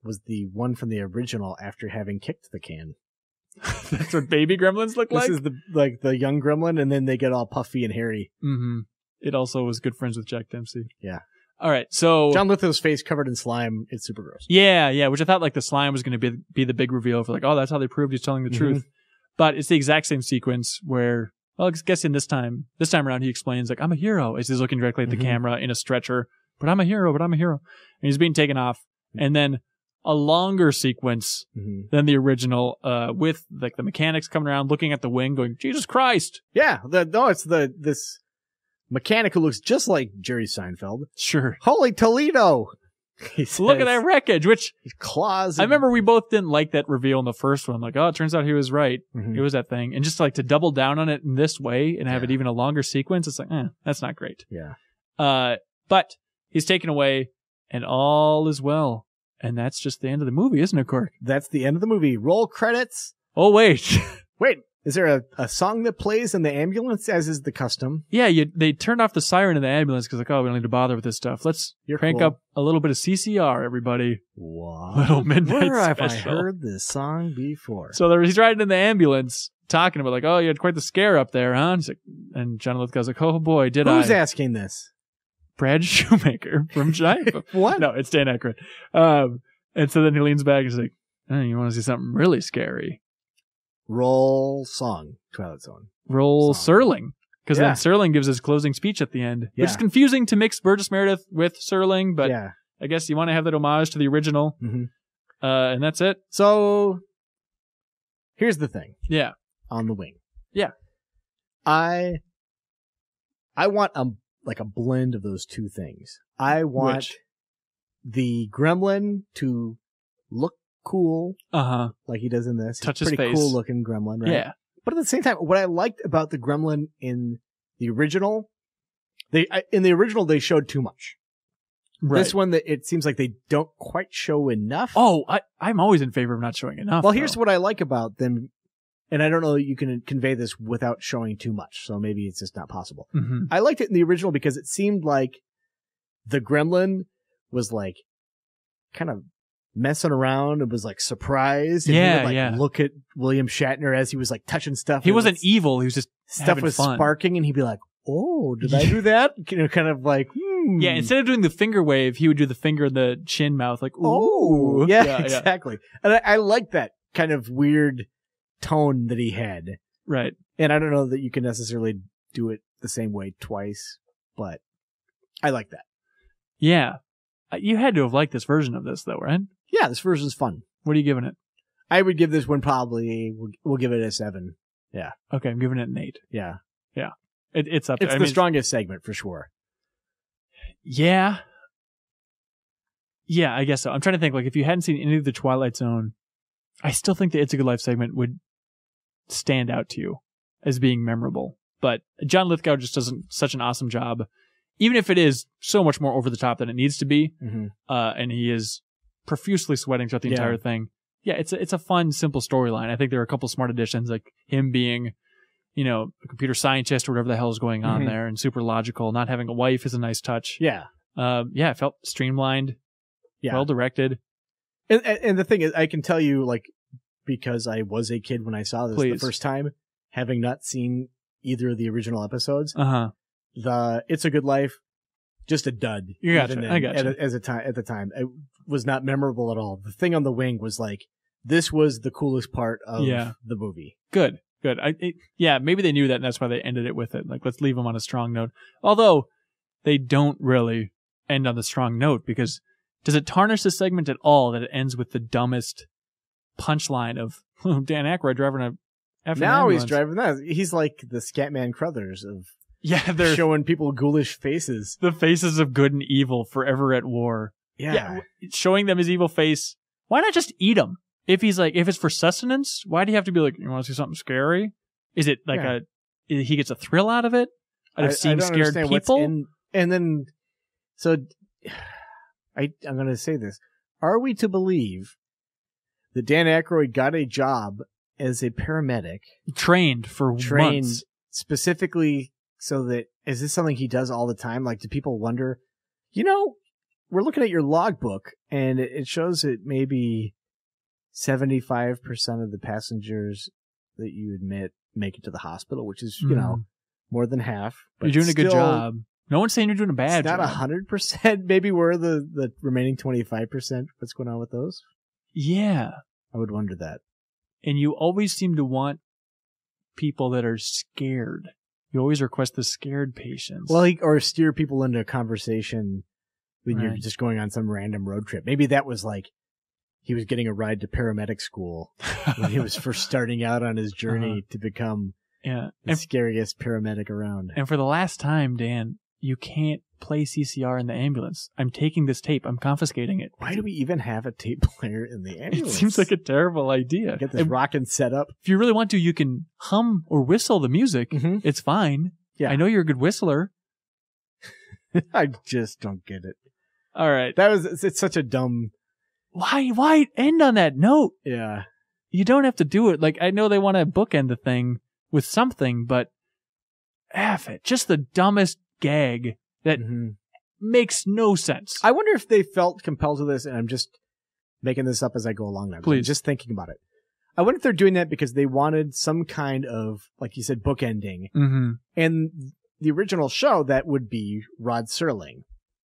was the one from the original after having kicked the can. That's what baby gremlins look like? This is the young gremlin, and then they get all puffy and hairy. Mm-hmm. It also was good friends with Jack Dempsey. Yeah. All right, so John Lithgow's face covered in slime. It's super gross. yeah, which I thought like the slime was going to be the big reveal for like, oh, that's how they proved he's telling the truth. But it's the exact same sequence where, well, I guess in this time around he explains like, I'm a hero, as he's looking directly at the camera in a stretcher. But I'm a hero. And he's being taken off, and then a longer sequence than the original, with like the mechanics coming around, looking at the wing, going, Jesus Christ! Yeah. It's this mechanic who looks just like Jerry Seinfeld. Sure. Holy Toledo! He says, Look at that wreckage, which his claws. I remember we both didn't like that reveal in the first one. Like, oh, it turns out he was right. Mhm. It was that thing. And just like to double down on it in this way and have it even a longer sequence, it's like, that's not great. Yeah. But he's taken away and all is well. And that's just the end of the movie, isn't it, Cork? That's the end of the movie. Roll credits. Oh, wait. Wait, is there a song that plays in the ambulance, as is the custom? Yeah, they turned off the siren in the ambulance because like, oh, we don't need to bother with this stuff. Let's crank cool. up a little bit of CCR, everybody. What? Little midnight Where have I special. heard this song before? So he's riding in the ambulance, talking about like, oh, you had quite the scare up there, huh? He's like, and John Lithgow's like, oh boy, did Who's I? asking this? Brad Shoemaker from Giant. What? No, it's Dan Aykroyd. And so then he leans back and he's like, oh, you want to see something really scary? Roll song, Twilight Zone. Roll Song. Serling. Because Yeah. then Serling gives his closing speech at the end, Yeah. which is confusing to mix Burgess Meredith with Serling, but Yeah. I guess you want to have that homage to the original. Mm-hmm. And that's it. So, here's the thing. Yeah. On the wing. Yeah. I want a blend of those two things. I want Which? the gremlin to look cool, Uh-huh. like he does in this. Touch He's his pretty face. cool looking gremlin, right? Yeah. But at the same time, what I liked about the gremlin in the original, in the original they showed too much. Right. This one, it seems like they don't quite show enough. Oh, I'm always in favor of not showing enough. Well, here's what I like about them, and I don't know that you can convey this without showing too much, so maybe it's just not possible. Mm-hmm. I liked it in the original because it seemed like the gremlin was like kind of messing around and was like surprised. And he Yeah, would, yeah. Look at William Shatner as he was like touching stuff. He and wasn't evil. He was just stuff having was fun. sparking, and he'd be like, "Oh, did I do that?" Kind of like, Yeah, instead of doing the finger wave, he would do the finger in the chin mouth, like, "Oh, ooh. yeah, exactly." And I like that kind of weird tone that he had. Right. And I don't know that you can necessarily do it the same way twice, but I like that. Yeah. You had to have liked this version of this, though, right? Yeah, this version's fun. What are you giving it? I would give this one probably, we'll give it a 7. Yeah. Okay, I'm giving it an 8. Yeah. Yeah. It's up there. It's the strongest segment for sure. Yeah. Yeah, I guess so. I'm trying to think, like, if you hadn't seen any of the Twilight Zone, I still think the It's a Good Life segment would stand out to you as being memorable. But John Lithgow just does such an awesome job, even if it is so much more over the top than it needs to be. And he is profusely sweating throughout the entire thing. Yeah, it's a fun, simple storyline. I think there are a couple smart additions, like him being, a computer scientist or whatever the hell is going on there, and super logical. Not having a wife is a nice touch. Yeah. It felt streamlined, well directed. And the thing is, I can tell you, like, because I was a kid when I saw this the first time, having not seen either of the original episodes, the It's a Good Life, just a dud. You gotcha. I gotcha. At the time, it was not memorable at all. The thing on the wing was like, this was the coolest part of the movie. Good. Maybe they knew that, and that's why they ended it with it. Like, let's leave them on a strong note. Although they don't really end on the strong note, because does it tarnish the segment at all that it ends with the dumbest punchline of Dan Aykroyd driving a effing now ambulance? He's driving that. He's like the Scatman Crothers of they're showing people ghoulish faces. The faces of good and evil forever at war. Yeah. Showing them his evil face. Why not just eat him? If it's for sustenance, why do you have to be like, you want to see something scary? Is it like he gets a thrill out of it? Out of seeing scared people? And then, so I'm going to say this. Are we to believe that Dan Aykroyd got a job as a paramedic? Trained months. Specifically so that, is this something he does all the time? Like, do people wonder, we're looking at your logbook and it shows that maybe 75% of the passengers that you admit make it to the hospital, which is, more than half. But you're doing a good job. No one's saying you're doing a bad job. Not 100%. Maybe we're the remaining 25%. What's going on with those? Yeah. I would wonder that. And you always seem to want people that are scared. You always request the scared patients. Well, or steer people into a conversation when you're just going on some random road trip. Maybe that was like he was getting a ride to paramedic school when he was first starting out on his journey to become the scariest paramedic around. And for the last time, Dan, you can't play CCR in the ambulance. I'm taking this tape. I'm confiscating it. Why do we even have a tape player in the ambulance? It seems like a terrible idea. Get this rockin' set up. If you really want to, you can hum or whistle the music. It's fine. Yeah. I know you're a good whistler. I just don't get it. All right. It's such a dumb... Why end on that note? Yeah. You don't have to do it. Like, I know they want to bookend the thing with something, but F it. Just the dumbest gag that makes no sense. I wonder if they felt compelled to this, and I'm just making this up as I go along now. Please. I'm just thinking about it. I wonder if they're doing that because they wanted some kind of, like you said, bookending. And the original show, that would be Rod Serling.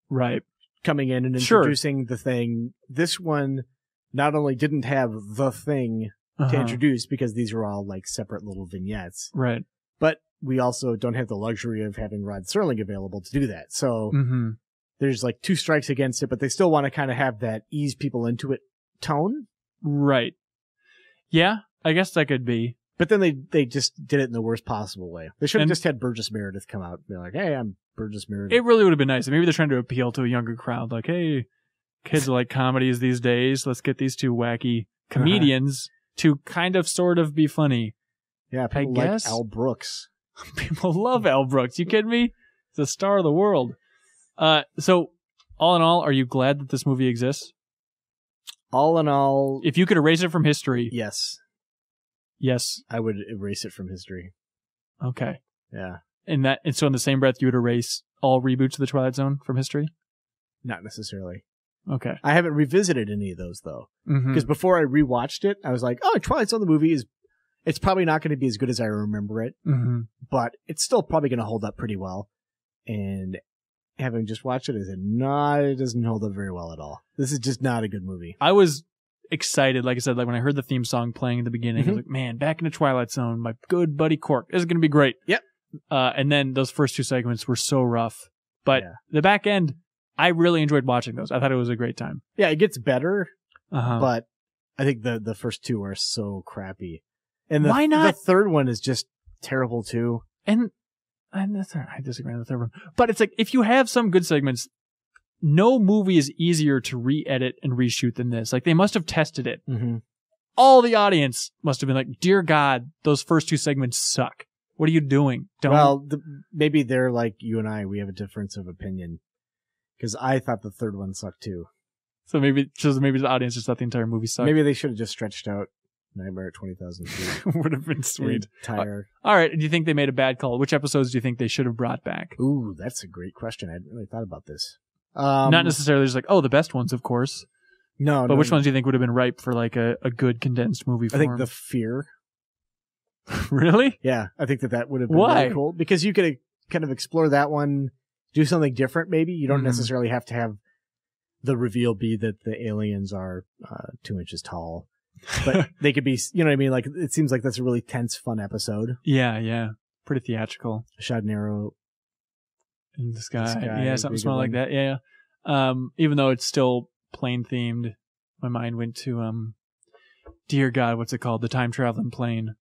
Right. Coming in and introducing the thing. This one not only didn't have the thing to introduce, because these are all like separate little vignettes. Right. But we also don't have the luxury of having Rod Serling available to do that. So there's like two strikes against it, but they still want to kind of have that ease people into it tone. Right. Yeah, I guess that could be. But then they just did it in the worst possible way. They should have just had Burgess Meredith come out and be like, hey, I'm Burgess Meredith. It really would have been nice. Maybe they're trying to appeal to a younger crowd. Like, hey, kids like comedies these days. Let's get these two wacky comedians to kind of sort of be funny. Yeah, people like Al Brooks. People love Al Brooks. You kidding me? He's the star of the world. So, all in all, are you glad that this movie exists? All in all... If you could erase it from history... Yes. Yes. I would erase it from history. Okay. Yeah. And so in the same breath, you would erase all reboots of The Twilight Zone from history? Not necessarily. Okay. I haven't revisited any of those, though. Because before I rewatched it, I was like, oh, Twilight Zone, the movie it's probably not going to be as good as I remember it. But it's still probably going to hold up pretty well. And having just watched it, it doesn't hold up very well at all. This is just not a good movie. I was excited, like I said, like when I heard the theme song playing in the beginning, I was like, man, back in the Twilight Zone, my good buddy Cork. This is going to be great. Yep. And then those first two segments were so rough. But the back end, I really enjoyed watching those. I thought it was a great time. Yeah, it gets better, but I think the first two are so crappy. And why not? The third one is just terrible, too. And I disagree on the third one. But it's like, if you have some good segments, no movie is easier to re-edit and reshoot than this. Like, they must have tested it. All the audience must have been like, dear God, those first two segments suck. What are you doing? Well, maybe they're like you and I. We have a difference of opinion. Because I thought the third one sucked too. So maybe the audience just thought the entire movie sucked. Maybe they should have just stretched out Nightmare at 20,000 Feet. Would have been sweet. Entire. All right. Do you think they made a bad call? Which episodes do you think they should have brought back? Ooh, that's a great question. I hadn't really thought about this. Not necessarily just like, the best ones, of course. No, but which ones do you think would have been ripe for like a good condensed movie form? I think the Fear. Really? Yeah, I think that would have been Why? really cool. Because you could kind of explore that one, do something different maybe. You don't necessarily have to have the reveal be that the aliens are 2 inches tall. But they could be, you know what I mean? Like, it seems like that's a really tense, fun episode. Yeah. Pretty theatrical. Shot an arrow in the sky. Yeah, something small like that. Yeah. Even though it's still plane themed, my mind went to, dear God, what's it called? The time traveling plane.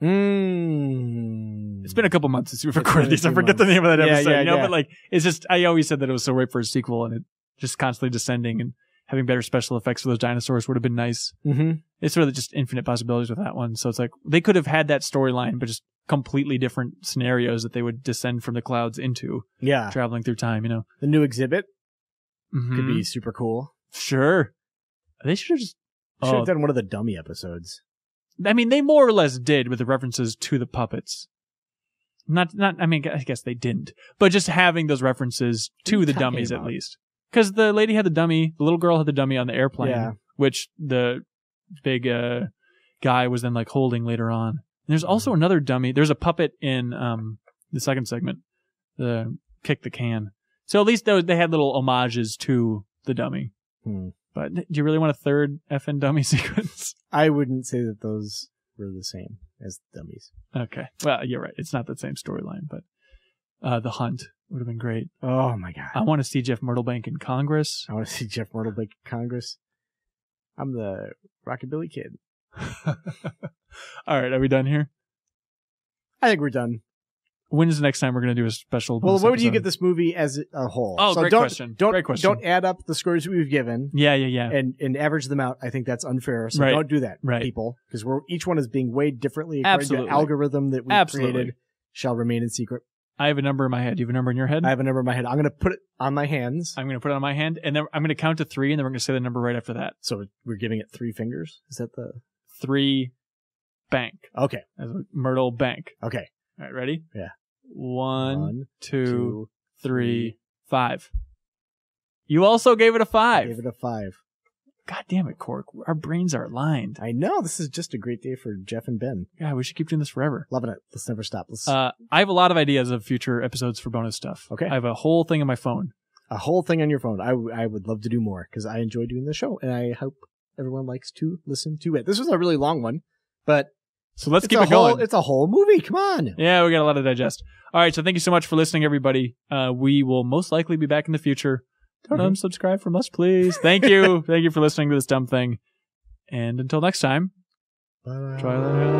It's been a couple months since we've recorded these. I forget the name of that episode, but like, it's just, I always said that it was so ripe for a sequel, and it just constantly descending and having better special effects for those dinosaurs would have been nice. Mm-hmm. It's sort of just infinite possibilities with that one. So it's like, they could have had that storyline, but just completely different scenarios that they would descend from the clouds into. Yeah. Traveling through time, The new exhibit could be super cool. Sure. They should have done one of the dummy episodes. I mean, they more or less did with the references to the puppets. I guess they didn't. But just having those references to the dummies at least. Because the lady had the little girl had the dummy on the airplane, which the big guy was then like holding later on. And there's also another dummy. There's a puppet in the second segment, the Kick the Can. So at least they had little homages to the dummy. But do you really want a third effing dummy sequence? I wouldn't say that those were the same as dummies. Okay. Well, you're right. It's not the same storyline, but The Hunt would have been great. Oh, my God. I want to see Jeff Myrtlebank in Congress. I want to see Jeff Myrtlebank in Congress. I'm the Rockabilly Kid. All right. Are we done here? I think we're done. When is the next time we're going to do a special? Well, what would you get this movie as a whole? Oh, great question. Great question. Don't add up the scores we've given. Yeah. And average them out. I think that's unfair. So don't do that, people. Because each one is being weighed differently according to the algorithm that we created. Shall remain in secret. I have a number in my head. Do you have a number in your head? I have a number in my head. I'm going to put it on my hands. I'm going to put it on my hand, and then I'm going to count to 3, and then we're going to say the number right after that. So we're giving it 3 fingers? Is that the 3 bank? Okay. As Myrtle Bank. Okay. All right, ready? Yeah. 1, 2, 3, 5. You also gave it a 5. I gave it a 5. God damn it, Cork. Our brains are aligned. I know. This is just a great day for Jeff and Ben. Yeah, we should keep doing this forever. Loving it. Let's never stop. I have a lot of ideas of future episodes for bonus stuff. Okay. I have a whole thing on my phone. A whole thing on your phone. I would love to do more because I enjoy doing the show, and I hope everyone likes to listen to it. This was a really long one, but... So let's keep it going. It's a whole movie. Come on. Yeah, we got a lot to digest. All right, so thank you so much for listening, everybody. We will most likely be back in the future. Don't unsubscribe from us, please. Thank you. Thank you for listening to this dumb thing. And until next time, bye. Twilight.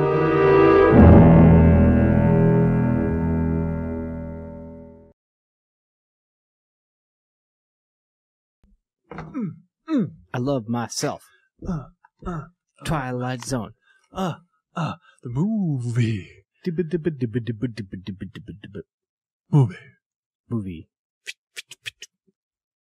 I love myself. Twilight Zone. The movie. Movie.